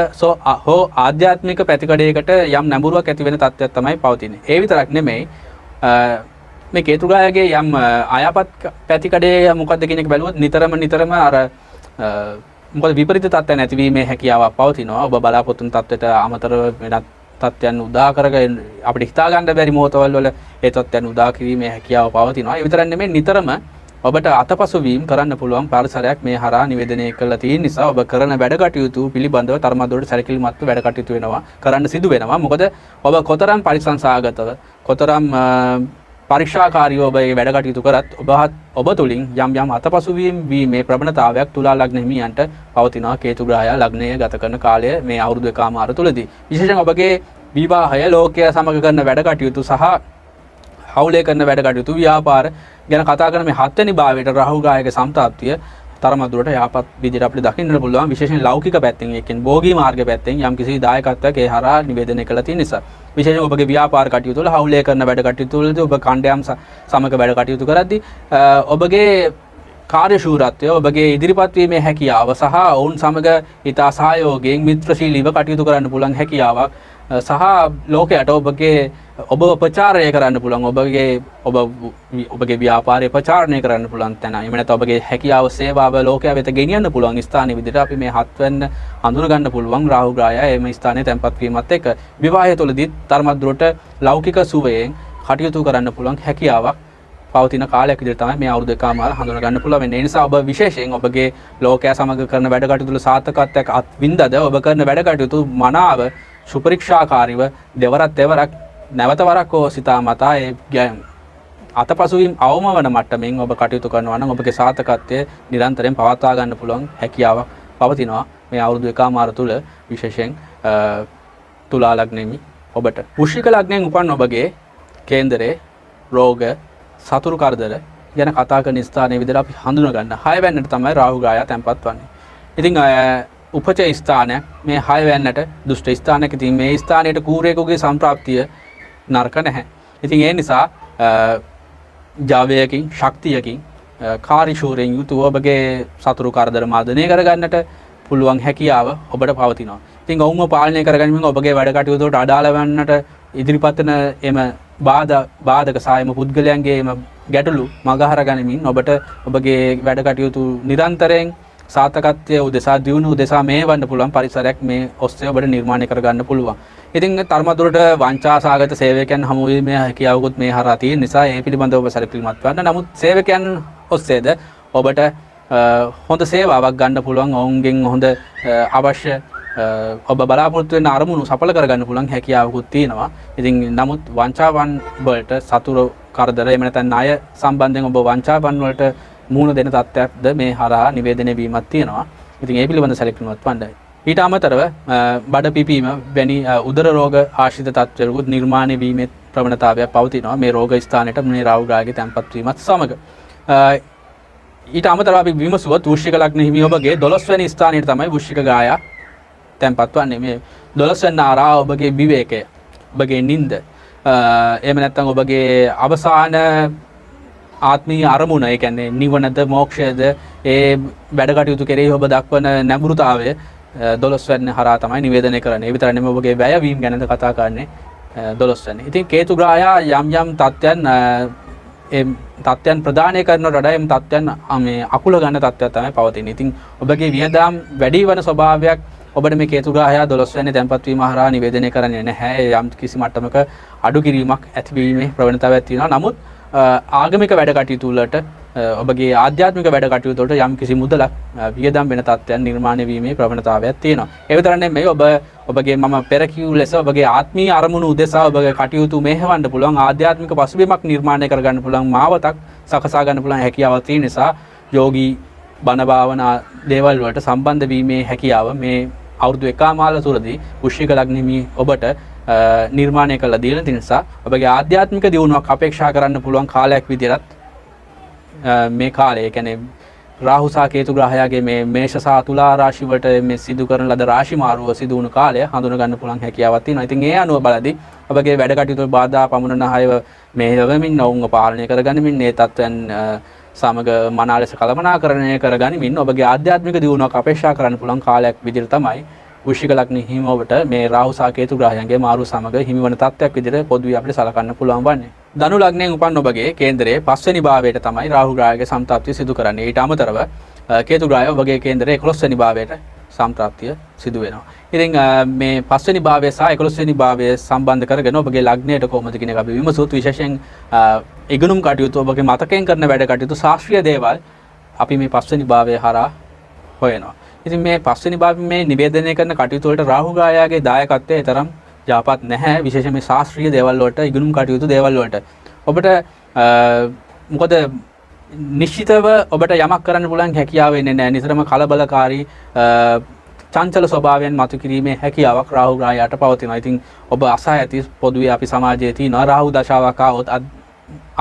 හෝ ආධ්‍යාත්මික පැතිකඩයකට යම් නැඹුරුවක් ඇති වෙන තත්ත්වයක් තමයි පවතින්නේ. ඒ විතරක් නෙමෙයි මේ කේතු ග්‍රහයාගේ යම් අයහපත් පැතිකඩේ මොකක්ද කියන එක බැලුවොත් නිතරම අර මොකද විපරීත තත්ත්වයන් නැතිවීමේ හැකියාවක් පවතිනවා. ඔබ බලාපොරොත්තු වන තත්ත්වයට අමතරව වෙනත් තත්ත්වයන් උදා කරගෙන අපිට හිතා ගන්න බැරි මොහොතවල වල ඒ තත්ත්වයන් උදා කිරීමේ හැකියාව පවතිනවා. ඒ විතරක් නෙමෙයි නිතරම ඔබට අතපසු වීම කරන්න පුළුවන් පරිසරයක් මේ හරහා නිවේදනය කරලා තියෙන නිසා ඔබ කරන වැඩ කටයුතු පිළිබඳව තරමදුරට සැලකිලිමත්ව වැඩ කටයුතු වෙනවා කරන්න සිදු වෙනවා. මොකද ඔබ කොතරම් පරිසංසාගතව කොතරම් පරීක්ෂාකාරීව ඔබ මේ වැඩ කටයුතු කරත් ඔබ තුලින් යම් අතපසු වීමේ ප්‍රවණතාවයක් තුලා ලග්න හිමියන්ට පවතිනවා කේතු ග්‍රහයා ලග්නය ගත කරන කාලය මේ අවුරුදු එකමාර තුලදී. විශේෂයෙන් ඔබගේ විවාහය ලෝකය සමග කරන වැඩ කටයුතු සහ හවුලේ කරන වැඩ කටයුතු ව්‍යාපාර ගැන කතා කරන මේ 7 වෙනි භාවයට රාහු ග්‍රහයේ සම්ප්‍රාප්තිය තරමක් දුරට යහපත් විදිහට අපිට දකින්න පුළුවන්. විශේෂයෙන් ලෞකික පැත්තෙන් ඒ කියන්නේ භෝගී මාර්ග පැත්තෙන් යම්කිසි දායකත්වයක් ඒ හරහා නිවේදනය කළා තියෙන නිසා විශේෂයෙන් ඔබගේ ව්‍යාපාර කටයුතු වල හවුලේ කරන වැඩ කටයුතු වලදී ඔබ කණ්ඩායම් සමග වැඩ කටයුතු කරද්දී ඔබගේ කාර්යශූරත්වය ඔබගේ ඉදිරිපත් වීමේ හැකියාව සහ ඔවුන් සමග ඉතා සහයෝගයෙන් මිත්‍රශීලීව කටයුතු කරන්න පුළුවන් හැකියාවක් සහ ලෝකයට ඔබ ප්‍රචාරය කරන්න පුළුවන් ඔබගේ ව්‍යාපාරය ප්‍රචාරණය කරන්න පුළුවන් තැන. එහෙම නැත්නම් ඔබගේ හැකියාව සේවාව ලෝකයා වෙත ගෙනියන්න පුළුවන් ස්ථාන විදිහට අපි මේ 7 වෙනි හඳුන ගන්න පුළුවන් රාහු ග්‍රහයා මේ ස්ථානයේ තැන්පත් වීමත් එක්ක විවාහය තුළදී තරමක් දුරට ලෞකික සුවයෙන් කටයුතු කරන්න පුළුවන් හැකියාවක් පවතින කාලයක් විදිහට තමයි මේ අවුරුදු එකමාර හඳුන ගන්න පුළුවන් වෙන්නේ. ඒ නිසා ඔබ විශේෂයෙන් ඔබගේ ලෝකයා සමග කරන වැඩ කටයුතු වල සාර්ථකත්වයක් අත්විඳද ඔබ කරන වැඩ කටයුතු මනාව සුපරීක්ෂාකාරීව දෙවරක් නැවත වරක් සිතා මතා ඒ අතපසුවීම් අවම වන මට්ටමින් ඔබ කටයුතු කරනවා නම් ඔබගේ සාර්ථකත්වය නිරන්තරයෙන් පවත්වා ගන්න පුළුවන් හැකියාවක් පවතිනවා මේ අවුරුදු එකමාර තුල විශේෂයෙන් තුලා ලග්නෙමි ඔබට. වෘශ්චික ලග්නයෙන් උපන් ඔබගේ කේන්දරේ රෝග සතුරු කරදර ගැන කතා කරන ස්ථානයේ විදිහට අපි හඳුනා ගන්න 6 වෙනිට තමයි රාහු ග්‍රහයා තැන්පත් වන්නේ. ඉතින් උපචය ස්ථානයක් මේ 6 වෙනිට දුෂ්ට ස්ථානයක ඉතින් මේ ස්ථානයේ කූරේකුගේ සම්ප්‍රාප්තිය නරක නැහැ. ඉතින් ඒ නිසා ජාවයකින් ශක්තියකින් කාර්යශූරයෙන් යුතුව ඔබගේ සතුරු කරදර මාර්ධනය කරගන්නට පුළුවන් හැකියාව ඔබට පවතිනවා. ඉතින් ඔවුන්ව පාලනය කරගැනීමෙන් ඔබගේ වැඩ කටයුතු වලට අදාළ වන්නට ඉදිරිපත් වෙන එම බාධක සායම පුද්ගලයන්ගේ එම ගැටලු මගහර ගනිමින් ඔබට ඔබගේ වැඩ කටයුතු නිරන්තරයෙන් සාර්ථකත්වයේ උදෙසා දියුණුව උදෙසා මේවන්න පුළුවන් පරිසරයක් මේ ඔස්සේ ඔබට නිර්මාණය කරගන්න පුළුවන්. ඉතින් තරමදුරට වංචාසහගත සේවකයන් හමු වීමේ හැකියාවකුත් මේ හරහා තියෙන නිසා ඒ පිළිබඳව ඔබ සැලකිලිමත් වෙන්න. නමුත් සේවකයන් ඔස්සේද ඔබට හොඳ සේවාවක් ගන්න පුළුවන්. ඔවුන්ගෙන් හොඳ අවශ්‍ය ඔබ බලාපොරොත්තු වෙන අරමුණු සඵල කරගන්න පුළුවන් හැකියාවකුත් තියෙනවා. ඉතින් නමුත් වංචාවන් වලට සතුරු කරදර එහෙම නැත්නම් ණය සම්බන්ධයෙන් ඔබ වංචාවන් වලට මුහුණ දෙන තත්ත්වයක්ද මේ හරහා නිවේදනය වීමක් තියෙනවා. ඉතින් ඒ පිළිබඳ සැලකිලිමත් වන්නයි. ඊට අමතරව බඩ පිපීම වැනි උදර රෝග ආශ්‍රිත තත්ත්වයකුත් නිර්මාණය වීමේ ප්‍රවණතාවයක් පවතිනවා මේ රෝග ස්ථානයට මේ රාහු ග්‍රහයේ තැන්පත් වීමත් සමග. ඊට අමතරව අපි විමසුවොත් වෘශ්චික ලග්න හිමි ඔබගේ 12 වෙනි ස්ථානයේ තමයි වෘශ්චික ග්‍රහය තැන්පත් වන්නේ. මේ 12 වෙනි ආරා ඔබගේ විවේකය, ඔබගේ නිින්ද, එහෙම නැත්නම් ඔබගේ අවසාන ආත්මීය අරමුණ, ඒ කියන්නේ නිවනද මොක්ෂයද, ඒ වැඩ කටයුතු කෙරෙහි ඔබ දක්වන නැඹුරුතාවය 12 වෙනි හරහා තමයි නිවේදනය කරන්නේ. ඒ විතර නෙමෙයි ඔබගේ වැයවීම ගැනද කතා කරන්නේ 12 වෙනි. ඉතින් කේතු ග්‍රහයා යම් තත්ත්වයන් ඒ තත්ත්වයන් ප්‍රදානය කරනට වඩා එම් තත්ත්වයන් මේ අකුල ගන්න තත්ත්වයක් තමයි පවතින්නේ. ඉතින් ඔබගේ වියදම් වැඩි වෙන ස්වභාවයක් ඔබට මේ කේතු ග්‍රහයා 12 වෙනි තැන්පත් වීම හරහා නිවේදනය කරන්නේ නැහැ. යම් කිසි මට්ටමක අඩු කිරීමක් ඇතිවීමේ ප්‍රවණතාවයක් තියෙනවා. නමුත් ආගමික වැඩ කටයුතු වලට ඔබගේ ආධ්‍යාත්මික වැඩ කටයුතු වලට යම් කිසි මුදලක් වියදම් වෙන තත්ත්වයන් නිර්මාණය වීමේ ප්‍රවණතාවයක් තියෙනවා. ඒ විතර නෙමෙයි ඔබගේ මම පෙර කිව් ලෙස ඔබගේ ආත්මීය අරමුණු උදෙසා ඔබගේ කටයුතු මෙහෙවන්න පුළුවන් ආධ්‍යාත්මික පසුබිමක් නිර්මාණය කරගන්න පුළුවන් මාවතක් සකසා ගන්න පුළුවන් හැකියාවක් තියෙන නිසා යෝගී බණ භාවනා දේවල් වලට සම්බන්ධ වීමේ හැකියාව මේ අවුරුදු එකමාල තුරදී වෘශ්චික ලග්නෙමි ඔබට නිර්මාණය කළ දීලා තියෙන නිසා ඔබගේ ආධ්‍යාත්මික දියුණුවක් අපේක්ෂා කරන්න පුළුවන් කාලයක් විදිහට මේ කාලය, ඒ කියන්නේ රාහු සහ කේතු ග්‍රහයාගේ මේ මේෂ සහ තුලා රාශි වලට මේ සිදු කරන ලද රාශි මාරුව සිදු වුණු කාලය හඳුනා ගන්න පුළුවන් හැකියාවක් තියෙනවා. ඉතින් ඒ අනුව බලද්දී ඔබගේ වැඩ කටයුතු වල බාධා පමුණන අයව මෙහෙයවමින් ඔවුන්ව පාලනය කරගනිමින් මේ තත්ත්වයන් සමග මනා ලෙස කළමනාකරණය කරගනිමින් ඔබගේ ආධ්‍යාත්මික දියුණුවක් අපේක්ෂා කරන්න පුළුවන් කාලයක් විදිහට තමයි වෘශ්චික ලග්න හිමි ඔබට මේ රාහු සහ කේතු ග්‍රහයන්ගේ මාරු සමග හිමිවන තත්ත්වයක් විදිහට පොදුවේ අපිට සලකන්න පුළුවන් වන්නේ. ධනු ලග්නයෙන් උපන් ඔබගේ කේන්දරයේ 5 වෙනි භාවයට තමයි රාහු ග්‍රහයේ සම්ප්‍රාප්තිය සිදු කරන්නේ. ඊට අමතරව කේතු ග්‍රහය ඔබගේ කේන්දරයේ 11 වෙනි භාවයට සම්ප්‍රාප්තිය සිදු වෙනවා. ඉතින් මේ 5 වෙනි භාවය සහ 11 වෙනි භාවය සම්බන්ධ කරගෙන ඔබගේ ලග්නයට කොහොමද කියන එක අපි විමසුවොත් විශේෂයෙන් ඉගෙනුම් කටයුතු ඔබගේ මතකයෙන් කරන වැඩ කටයුතු ශාස්ත්‍රීය දේවල් අපි මේ 5 වෙනි භාවය හරහා හොයනවා. ඉතින් මේ 5 වෙනි භාවයේ මේ නිවේදනය කරන කටයුතු වලට රාහු ග්‍රහයාගේ දායකත්වය තරම් ජාපත් නැහැ. විශේෂයෙන් මේ ශාස්ත්‍රීය දේවල් වලට ඉගෙනුම් කටයුතු දේවල් වලට ඔබට මොකද නිශ්චිතව ඔබට යමක් කරන්න පුළුවන් හැකියාව වෙන්නේ නැහැ. නිතරම කලබලකාරී චංචල ස්වභාවයෙන් මතු කිරීමේ හැකියාවක් රාහු ග්‍රහයාට පවතිනවා. ඉතින් ඔබ අසහ ඇති පොදුවේ අපි සමාජයේ තියෙන රාහු දශාවක් ආවොත්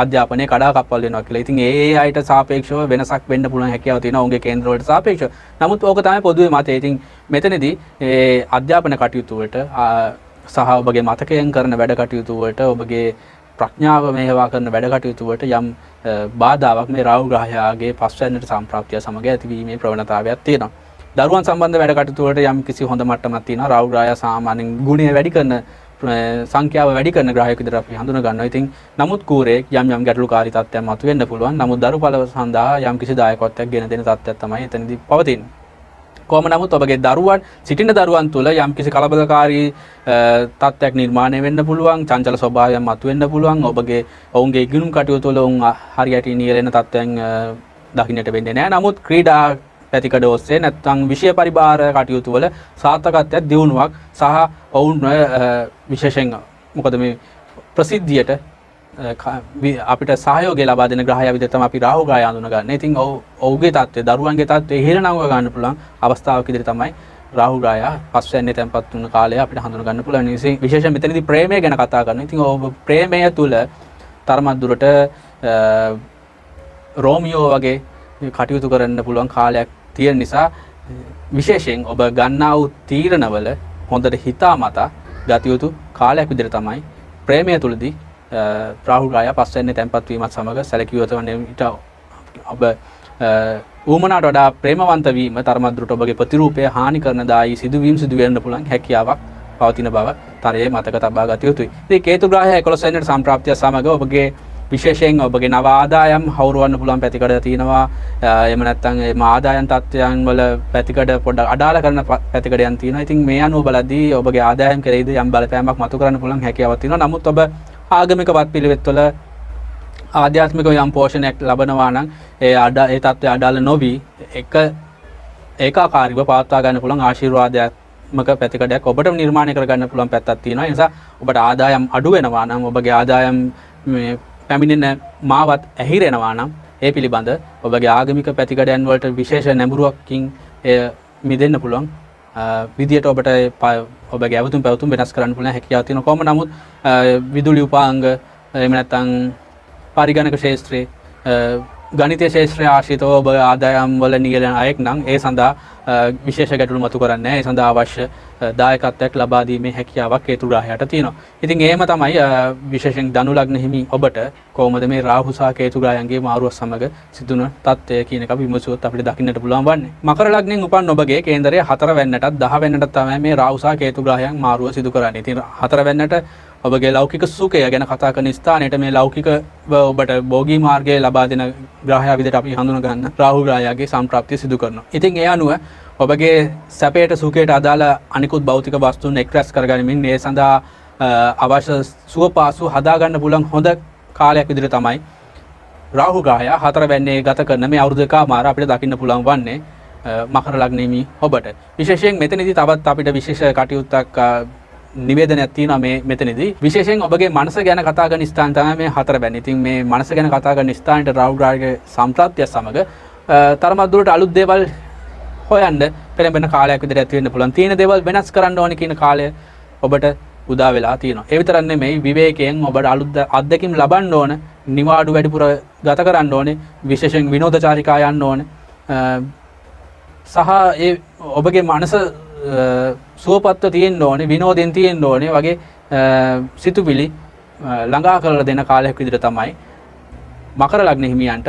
අධ්‍යාපනයේ කඩාකප්පල් වෙනවා කියලා. ඉතින් ඒ අයට සාපේක්ෂව වෙනසක් වෙන්න පුළුවන් හැකියාව තියෙනවා ඔවුන්ගේ කේන්ද්‍ර වලට සාපේක්ෂව. නමුත් ඕක තමයි පොදුවේ මතය. ඉතින් මෙතනදී ඒ අධ්‍යාපන කටයුතු වලට සහ ඔබගේ මතකයෙන් කරන වැඩ කටයුතු වලට ඔබගේ ප්‍රඥාව මෙහෙවා කරන වැඩ කටයුතු වලට යම් බාධාවක් මේ රාහු ග්‍රහයාගේ පස්වැන්නට සම්ප්‍රාප්තිය සමග ඇතිවීමේ ප්‍රවණතාවයක් තියෙනවා. දරුවන් සම්බන්ධ වැඩ කටයුතු වලට යම් කිසි හොඳ මට්ටමක් තියෙනවා. රාහු ග්‍රහයා සාමාන්‍යයෙන් ගුණය වැඩි කරන සංඛ්‍යාව වැඩි කරන ග්‍රහයෙක් විදිහට අපි හඳුනා ගන්නවා. ඉතින් නමුත් කූරේ යම් ගැටලුකාරී තත්ත්වයන් මතුවෙන්න පුළුවන්. නමුත් දරුපල සඳහා යම් කිසි දායකත්වයක් ගෙන දෙන තත්ත්වයක් තමයි එතනදී පවතින්නේ. කොහොම නමුත් ඔබගේ දරුවන් සිටින දරුවන් තුළ යම් කිසි කලබලකාරී තත්ත්වයක් නිර්මාණය වෙන්න පුළුවන්. චංචල ස්වභාවයක් මතුවෙන්න පුළුවන්. ඔබගේ ඔවුන්ගේ ඉගෙනුම් කටයුතු වල ඔවුන් හරියට නියැලෙන තත්ත්වයන් දකින්නට වෙන්නේ නැහැ. නමුත් ක්‍රීඩා පැතිකඩ ඔස්සේ නැත්නම් විෂය පරිබාර කටයුතු වල සාර්ථකත්වයක් දියුණුවක් සහ ඔවුන් විශේෂයෙන් මොකද මේ ප්‍රසිද්ධියට අපිට සහයෝගය ලබා දෙන ග්‍රහය විදිහට තමයි අපි රාහු ග්‍රහය හඳුනා ගන්න. ඉතින් ඔහුගේ තත්ත්වය දරුවන්ගේ තත්ත්වය ඉහළ නංව ගන්න පුළුවන් අවස්ථාවක් විදිහට තමයි රාහු ග්‍රහය පස්වැන්නේ තැන්පත් වුණ කාලය අපිට හඳුනා ගන්න පුළුවන්. විශේෂයෙන් මෙතනදී ප්‍රේමය ගැන කතා කරනවා. ඉතින් ඔබ ප්‍රේමය තුල තරමක් දුරට රෝමියෝ වගේ කටයුතු කරන්න පුළුවන් කාලයක් තියෙන නිසා විශේෂයෙන් ඔබ ගන්නා වූ තීරණවල හොඳට හිතාමතා ගත යුතු කාලයක් විදිහට තමයි ප්‍රේමය තුලදී රාහු ග්‍රහය පස්වැන්නේ තැන්පත් වීමත් සමග සැලකිය යුතු වන්නේ. ඊට ඔබ ඌමනාට වඩා ප්‍රේමවන්ත වීම තරමක් දුරට ඔබගේ ප්‍රතිරූපය හානි කරන දායි සිදුවීම් සිදු වෙන්න පුළුවන් හැකියාවක් පවතින බව තරයේ මතක තබා ගත යුතුයි. ඉතින් කේතු ග්‍රහය 11 වෙනිට සම්ප්‍රාප්තිය සමග ඔබගේ විශේෂයෙන් ඔබගේ නව ආදායම් හවුරවන්න පුළුවන් පැතිකඩ තියෙනවා. එහෙම නැත්නම් මේ ආදායම් තත්ත්වයන් වල පැතිකඩ පොඩ්ඩක් අඩාල කරන පැතිකඩයන් තියෙනවා. ඉතින් මේ අනුව බලද්දී ඔබගේ ආදායම් කෙරෙහිද යම් බලපෑමක් මතු කරන්න පුළුවන් හැකියාවක් තියෙනවා. නමුත් ඔබ ආගමික වත් වල ආධ්‍යාත්මික යම් පෝෂණයක් ලබනවා නම් ඒ තත්ත්වය අඩාල නොවි ඒකාකාරීව පවත්වා ගන්න පුළුවන් ආශිර්වාදයක් මක පැතිකඩයක් ඔබට නිර්මාණය කරගන්න පුළුවන් පැත්තක් තියෙනවා. ඒ නිසා ඔබට ආදායම් අඩු වෙනවා නම් ඔබගේ ආදායම් මේ පැමිණෙන මාවත් ඇහිරෙනවා නම් ඒ පිළිබඳ ඔබගේ ආගමික පැතිකඩයන් වලට විශේෂ නැඹුරුවකින් මිදෙන්න පුළුවන් විදියට ඔබට ඔබගේ ඇවතුම් පැවතුම් වෙනස් කරන්න පුළුවන් හැකියාව තියෙනවා. කොහොම නමුත් විදුලි උපාංග එහෙම නැත්නම් පරිගණක ශාස්ත්‍රයේ ගණිතය ශාස්ත්‍රයේ ආශ්‍රිතව ඔබ ආදායම් වල නියැලෙන අයෙක් නම් ඒ සඳහා විශේෂ ගැටලු මතු කරන්නේ නැහැ. ඒ සඳහා අවශ්‍ය දායකත්වයක් ලබා දීමේ හැකියාවක් හේතු ග්‍රහයාට තියෙනවා. ඉතින් එහෙම තමයි විශේෂයෙන් ධනු ලග්න හිමි ඔබට කොහොමද මේ රාහු සහ කේතු ග්‍රහයන්ගේ මාරුව සමග සිදුවන තත්ත්වය කියන එක විමසුවොත් අපිට දකින්නට පුළුවන් වන්නේ. මකර ලග්නෙන් උපන් ඔබගේ කේන්දරය 4 වෙනිදාටත් 10 වෙනිදාට තමයි මේ රාහු සහ කේතු ග්‍රහයන් මාරුව සිදු කරන්නේ. ඉතින් 4 වෙනිදාට ඔබගේ ලෞකික සුඛය ගැන කතා කරන ස්ථානයට මේ ලෞකික ඔබට භෝගී මාර්ගය ලබා දෙන ග්‍රහයා විදිහට අපි හඳුන ගන්න රාහු ග්‍රහයාගේ සම්ප්‍රාප්තිය සිදු කරනවා. ඉතින් ඒ අනුව ඔබගේ සැපයට සුඛයට අදාළ අනිකුත් භෞතික වස්තුන් එක්රැස් කරගනිමින් ඒ සඳහා අවශ්‍ය සුවපහසු හදා ගන්න පුළුවන් හොඳ කාලයක් විදිහට තමයි රාහු ග්‍රහයා 4 වෙනිදේ ගත කරන මේ අවුරුදු එකමාර අපිට දකින්න පුළුවන් වන්නේ මකර ලග්නෙමි ඔබට. විශේෂයෙන් මෙතනදී තවත් අපිට විශේෂ කටයුත්තක් නිවේදනයක් තියෙනවා මේ මෙතනදී. විශේෂයෙන් ඔබගේ මනස ගැන කතා කරන ස්ථාන තමයි මේ 4 වෙනි. ඉතින් මේ මනස ගැන කතා කරන ස්ථානයේ රාහු ග්‍රහයේ සම්ප්‍රාප්තිය සමග තරමක් දුරට අලුත් දේවල් හොයන්න පෙළඹෙන කාලයක් විදිහට ඇති වෙන්න පුළුවන්. තියෙන දේවල් වෙනස් කරන්න ඕනේ කියන කාලය ඔබට උදා වෙලා තියෙනවා. ඒ විතරක් නෙමෙයි විවේකයෙන් ඔබට අලුත් අත්දැකීම් ලබන්න ඕන, නිවාඩු වැඩිපුර ගත කරන්න ඕනේ, විශේෂයෙන් විනෝදචාරිකා යන්න ඕනේ. සහ ඒ ඔබගේ මනස සුවපත්ව තියෙන්න ඕනේ, විනෝදෙන් තියෙන්න ඕනේ වගේ සිතුවිලි ළඟා කරලා දෙන කාලයක් විදිහට තමයි මකර ලග්න හිමියන්ට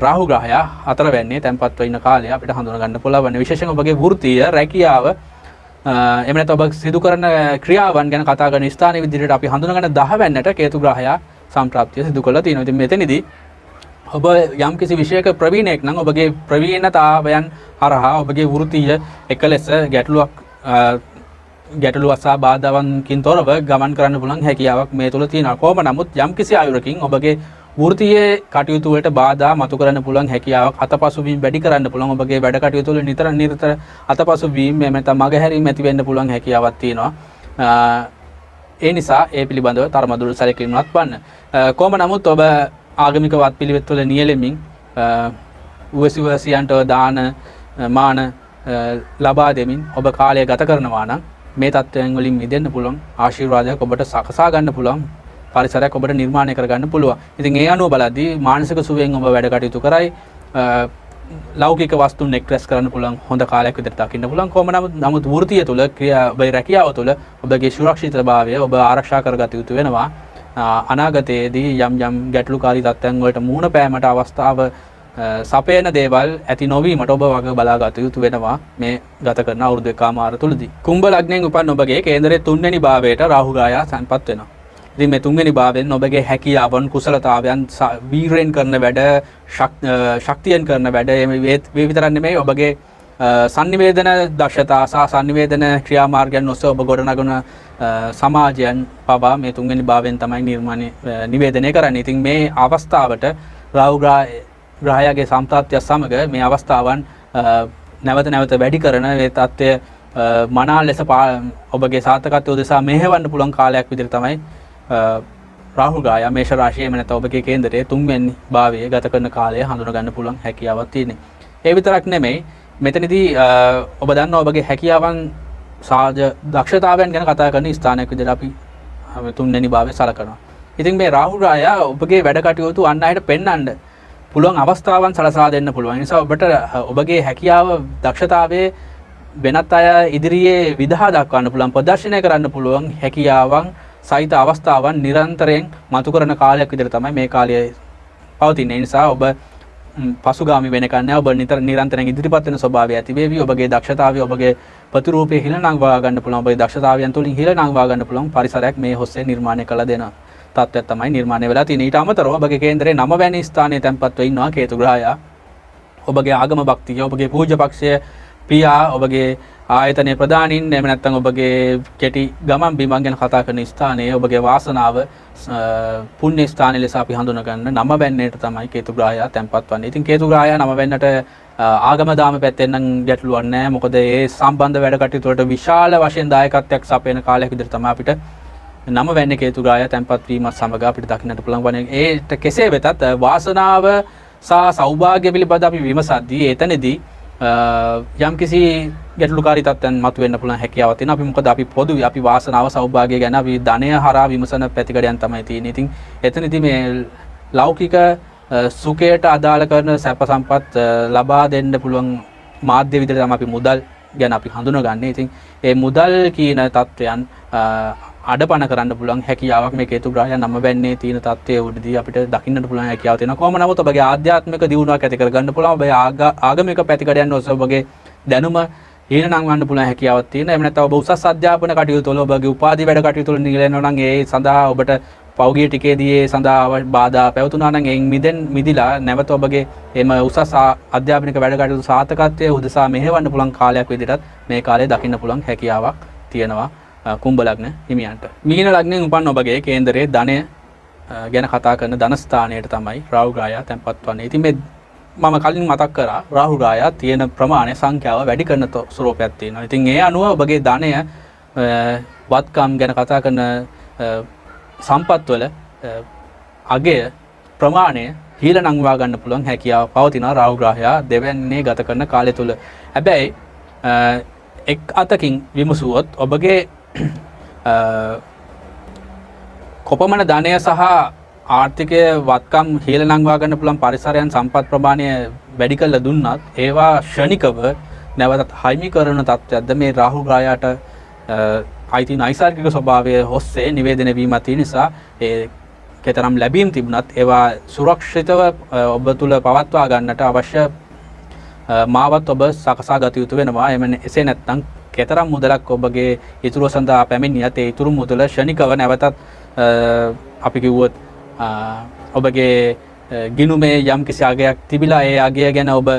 රාහු ග්‍රහයා 4 වෙනිදේ තැන්පත්ව ඉන්න කාලය අපිට හඳුනා ගන්න පුළුවන්. විශේෂයෙන් ඔබගේ වෘත්තීය රැකියාව එහෙම නැත්නම් ඔබ සිදු කරන ක්‍රියාවන් ගැන කතා කරන ස්ථානයේ විදිහට අපි හඳුනා ගන්න 10 වෙනිදාට කේතු ග්‍රහයා සම්ප්‍රාප්තිය සිදු කරලා තියෙනවා. ඉතින් මෙතනදී ඔබ යම් කිසි විෂයක ප්‍රවීණයෙක් නම් ඔබගේ ප්‍රවීණතාවයන් හරහා ඔබගේ වෘත්තීය එකලෙස ගැටලුවක් සහ බාධාවන්කින් තොරව ගමන් කරන්න පුළුවන් හැකියාවක් මේ තුල තියෙනවා. කොහොම නමුත් යම් කිසි අයුරකින් ඔබගේ වෘත්තීය කටයුතු වලට බාධා මතු කරන්න පුළුවන් හැකියාවක් අතපසුවීම් වැඩි කරන්න පුළුවන්. ඔබගේ වැඩ කටයුතු වල නිතර අතපසුවීම් එහෙම නැත්නම් මගහැරීම් ඇති වෙන්න පුළුවන් හැකියාවක් තියෙනවා. ඒ නිසා ඒ පිළිබඳව තරමදුර සැලකිලිමත් වන්න. කොහොම නමුත් ඔබ ආගමික වත් පිළිවෙත් වල නියැලෙමින් උවසියන්ට දාන මාන ලබා දෙමින් ඔබ කාලය ගත කරනවා නම් මේ තත්ත්වයන් වලින් මිදෙන්න පුළුවන් ආශිර්වාදයක් ඔබට සකසා ගන්න පුළුවන් පරිසරයක් ඔබට නිර්මාණය කරගන්න පුළුවන්. ඉතින් ඒ අනුව බලද්දී මානසික සුවයෙන් ඔබ වැඩ කටයුතු කරයි ලෞකික වස්තුන් එක්රැස් කරන්න පුළුවන් හොඳ කාලයක් විදිහට දකින්න පුළුවන්. කොහොම නමුත් වෘත්තීය තුල ඔබේ රැකියාව තුල ඔබගේ සුරක්ෂිතභාවය ඔබ ආරක්ෂා කරගත යුතු වෙනවා. අනාගතයේදී යම් ගැටලුකාරී තත්ත්වයන් වලට මුහුණ පෑමට අවස්ථාව සපයන දේවල් ඇති නොවීමට ඔබ වග බලාගත යුතු වෙනවා මේ ගත කරන අවුරුදු එකමාර තුලදී. කුම්භ ලග්නයෙන් උපන් ඔබගේ කේන්දරයේ 3 වෙනි භාවයට රාහු ග්‍රහයා සංපත් වෙනවා. ඉතින් මේ 3 වෙනි භාවයෙන් ඔබගේ හැකියාවන් කුසලතාවයන් වීරයෙන් කරන වැඩ ශක්තියෙන් කරන වැඩ මේ විතරක් නෙමෙයි ඔබගේ sannivedana දක්ෂතා සහ sannivedana ක්‍රියාමාර්ගයන් ඔස්සේ ඔබ ගොඩනගන සමාජයන් පවා මේ 3 වෙනි භාවයෙන් තමයි නිවේදනය කරන්නේ. ඉතින් මේ අවස්ථාවට රාහු ග්‍රහයාගේ සම්ප්‍රාප්තිය සමග මේ අවස්ථාවන් නැවත වැඩි කරන මේ தත්ත්වය මනා ලෙස ඔබගේ සාර්ථකත්වය උදෙසා මෙහෙවන්න පුළුවන් කාලයක් විදිහට තමයි රාහු ග්‍රහයා මේෂ රාශියේ එම නැත්නම් ඔබගේ කේන්දරයේ 3 වෙනි භාවයේ ගත කරන කාලය හඳුනා ගන්න පුළුවන් හැකියාවක් තියෙනවා. ඒ විතරක් නෙමෙයි මෙතනදී ඔබ දන්නවා ඔබගේ හැකියාවන් සාජ දක්ෂතාවයන් ගැන කතා කරන ස්ථානයක් විදිහට අපි 3 වෙනි භාවයේ සලකනවා. ඉතින් මේ රාහු ග්‍රහයා ඔබගේ වැඩ කටයුතු අන් අයට පෙන්වන්න පුළුවන් අවස්ථාවන් සලසා දෙන්න පුළුවන්. ඒ නිසා ඔබට ඔබගේ හැකියාව දක්ෂතාවයේ වෙනත් අය ඉදිරියේ විදහා දක්වන්න පුළුවන් ප්‍රදර්ශනය කරන්න පුළුවන් හැකියාවන් සහිත අවස්ථාවන් නිරන්තරයෙන් මතු කරන කාලයක් විදිහට තමයි මේ කාලය පවතින්නේ. ඒ නිසා ඔබ පසුගාමි වෙනකන් නැහැ. ඔබ නිරන්තරයෙන් ඉදිරිපත් වෙන ස්වභාවය ඇති වේවි. ඔබගේ දක්ෂතාවය ඔබගේ ප්‍රතිරූපයේ හිලනංවා ගන්න පුළුවන්. ඔබේ දක්ෂතාවයන් තුළින් හිලනංවා ගන්න පුළුවන් පරිසරයක් මේ හොස්සේ නිර්මාණය කළ දෙනවා. තත්ත්වයක් තමයි නිර්මාණය වෙලා තියෙන්නේ. ඊට අමතරව ඔබගේ කේන්දරයේ 9 වැනි ස්ථානයේ තැන්පත් වෙ ඉන්නවා කේතු ග්‍රහයා. ඔබගේ ආගම භක්තිය, ඔබගේ පූජ්‍ය පක්ෂය, පියා, ඔබගේ ආයතනයේ ප්‍රධානීන්, එහෙම නැත්නම් ඔබගේ කෙටි ගමන් බිමන් ගැන කතා කරන ස්ථානයේ ඔබගේ වාසනාව පුණ්‍ය ස්ථාන ලෙස අපි හඳුනා ගන්න 9 වැන්නේට තමයි කේතු ග්‍රහයා තැන්පත් වන්නේ. ඉතින් කේතු ග්‍රහයා 9 වැන්නට ආගම දාම පැත්තෙන් නම් ගැටලුවක් නැහැ. මොකද ඒ සම්බන්ධ වැඩ කටයුතු වලට විශාල වශයෙන් දායකත්වයක් සපයන කාලයක් විදිහට තමයි අපිට නම වෙන්නේ කේතු ග්‍රහය තැන්පත් වීමත් සමග අපිට දකින්නට පුළුවන් වන්නේ. ඒට කෙසේ වෙතත් වාසනාව සහ සෞභාග්‍ය පිළිබඳ අපි විමසද්දී එතනදී යම් කිසි ගැටලුකාරී තත්ත්වයන් මතුවෙන්න පුළුවන් හැකියාවක් තියෙනවා. අපි මොකද අපි පොදුයි අපි වාසනාව සෞභාග්‍ය ගැන අපි ධනය හරහා විමසන පැතිකඩයන් තමයි තියෙන්නේ. ඉතින් එතනදී මේ ලෞකික සුඛයට අදාළ කරන සැප සම්පත් ලබා දෙන්න පුළුවන් මාධ්‍ය විදිහට තමයි අපි මුදල් ගැන අපි හඳුනගන්නේ. ඉතින් ඒ මුදල් කියන තත්ත්වයන් අඩපණ කරන්න පුළුවන් හැකියාවක් මේ කේතු ග්‍රහය නම වෙන්නේ තියෙන තත්ත්වයේ උඩදී අපිට දකින්නට පුළුවන් හැකියාව තියෙනවා. කොහොම නමුත් ඔබගේ ආධ්‍යාත්මික දියුණුවක් ඇති කරගන්න පුළුවන්. ඔබේ ආගමික පැතිකඩයන් ඔස්සේ ඔබගේ දැනුම හීන නංවන්න පුළුවන් හැකියාවක් තියෙනවා. එහෙම නැත්නම් ඔබ උසස් අධ්‍යාපන කටයුතු වල ඔබගේ උපාධි වැඩ කටයුතු වල නියැලෙනවා නම් ඒ සඳහා ඔබට පෞගිය ටිකේදී ඒ සඳහා බාධා පැවතුනා නම් එයින් මිදිලා නැවත ඔබගේ එම උසස් අධ්‍යාපනික වැඩ කටයුතු සාර්ථකත්වයේ උදෙසා මෙහෙවන්න පුළුවන් කාලයක් විදිහටත් මේ කාලේ දකින්න පුළුවන් හැකියාවක් තියෙනවා කුම්භ ලග්න හිමියන්ට. මීන ලග්නෙන් උපන් ඔබගේ කේන්දරයේ ධනය ගැන කතා කරන ධන ස්ථානයට තමයි රාහු ග්‍රහය තැන්පත් වන්නේ. ඉතින් මේ මම කලින් මතක් කරා රාහු ග්‍රහය තියෙන ප්‍රමාණය සංඛ්‍යාව වැඩි කරන ස්වරූපයක් තියෙනවා. ඉතින් ඒ අනුව ඔබගේ ධනය වත්කම් ගැන කතා කරන සම්පත් වල අගය ප්‍රමාණය හීල නංවා ගන්න පුළුවන් හැකියාව පවතින රාහු ග්‍රහය දෙවැන්නේ ගත කරන කාලය තුල. හැබැයි එක් අතකින් විමසුවොත් ඔබගේ කොපමණ ධනය සහ ආර්ථිකය වත්කම් හීල නංවා ගන්න පුළුවන් පරිසරයන් සම්පත් ප්‍රමාණය වැඩි කරලා දුන්නත් ඒවා ෂණිකව නැවතත් හයිමි කරන තත්ත්වයක්ද මේ රාහු ග්‍රහයට අයිති නයිසර්ගික ස්වභාවය ඔස්සේ නිවේදනය වීම තියෙන නිසා ඒ කතරම් ලැබීම් තිබුණත් ඒවා සුරක්ෂිතව ඔබ තුල පවත්වා ගන්නට අවශ්‍ය මාවත් ඔබ සකසා ගත යුතු වෙනවා. එසේ නැත්නම් කතරම් මුදලක් ඔබගේ ඉතුරු සඳහා පැමිණියත් ඒ ඉතුරු මුදල ෂණිකව නැවතත් අපි කිව්වොත් ඔබගේ ගිණුමේ යම් කිසි අගයක් තිබිලා ඒ අගය ගැන ඔබ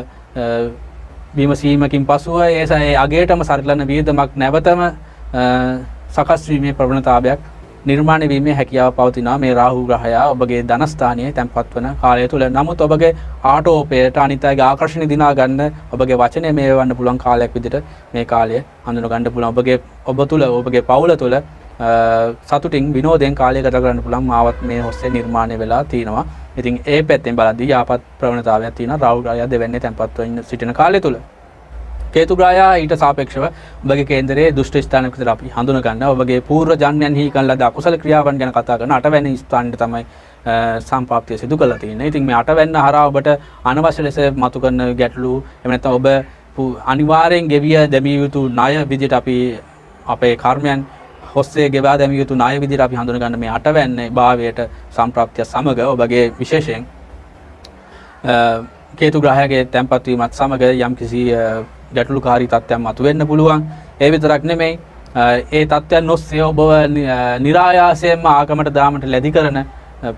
විමසීමකින් පසුව ඒ අගයටම සරිලන වියදමක් නැවතම සකස් වීමේ ප්‍රවණතාවයක් නිර්මාණය වීමේ හැකියාව පවතිනවා මේ රාහු ග්‍රහය ඔබගේ ධනස්ථානයේ තැන්පත් වන කාලය තුල. නමුත් ඔබගේ ආටෝපයට අනිත් අයගේ ආකර්ෂණය දිනා ගන්න ඔබගේ වචනය මේවන්න පුළුවන් කාලයක් විදිහට මේ කාලය හඳුන ගන්න පුළුවන්. ඔබ තුල ඔබගේ පවුල තුල සතුටින් විනෝදයෙන් කාලය ගත කරන්න පුළුවන් මාවත් මේ ඔස්සේ නිර්මාණය වෙලා තිනවා. ඉතින් ඒ පැත්තෙන් බලද්දී යාපත් ප්‍රවණතාවයක් තියෙනවා රාහු ග්‍රහය දෙවැන්නේ තැන්පත් වෙන්න සිටින කාලය තුල. කේතු ග්‍රහය ඊට සාපේක්ෂව ඔබගේ කේන්දරයේ දුෂ්ට ස්ථානයක් විතර අපි හඳුන ගන්නවා. ඔබගේ පූර්ව ජන්මයන්හි කරන ලද අකුසල ක්‍රියාවන් ගැන කතා කරන 8 වැනි ස්ථානෙට තමයි සම්ප්‍රාප්තිය සිදු කරලා තියෙන්නේ. ඉතින් මේ 8 වැන්න හරහා ඔබට අනවශ්‍ය ලෙස මතු කරන ගැටලු එහෙම නැත්නම් ඔබ අනිවාර්යෙන් ගෙවිය දැමිය යුතු ණය විදිහට අපි අපේ කර්මයන් හොස්සේ ගෙවා දැමිය යුතු ණය විදිහට අපි හඳුන ගන්න මේ 8 වැන්නේ භාවයට සම්ප්‍රාප්තිය සමග ඔබගේ විශේෂයෙන් කේතු ග්‍රහයගේ තැන්පත් වීමත් සමග යම්කිසි ගැටලුකාරී තත්ත්වයන් මතුවෙන්න පුළුවන්. ඒ විතරක් නෙමෙයි ඒ තත්ත්වයන් ඔස්සේ ඔබ નિરાයාසයෙන්ම ආගමට දාමට ලැබි කරන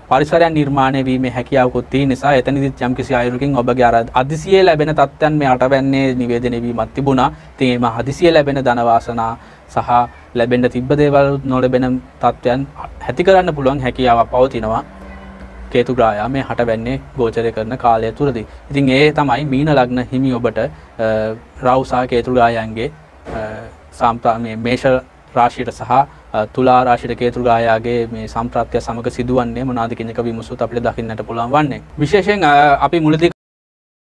පරිසරයන් නිර්මාණය වීමේ හැකියාවකුත් තියෙන නිසා එතනදිත් යම්කිසි අයුරකින් ඔබගේ අර අදිසියේ ලැබෙන තත්ත්වයන් මේ අටවැන්නේ නිවේදනය වීමක් තිබුණා. ඉතින් මේ හදිසියේ ලැබෙන ධන වාසනා සහ ලැබෙන්න තිබ්බ දේවල් නොලැබෙන තත්ත්වයන් ඇති කරන්න පුළුවන් හැකියාවක් පවතිනවා. කේතු ග්‍රහය මේ 8 වැන්නේ ගෝචරය කරන කාලය තුරදී. ඉතින් ඒ තමයි මීන ලග්න හිමි ඔබට රාහු සහ කේතු ග්‍රහයන්ගේ මේ මේෂ රාශියට සහ තුලා රාශියට කේතු ග්‍රහයාගේ මේ සම්ප්‍රාප්තිය සමග සිදුවන්නේ මොනවාද කියන එක විමසුවොත් අපිට දකින්නට පුළුවන් වන්නේ. විශේෂයෙන් අපි මුලදී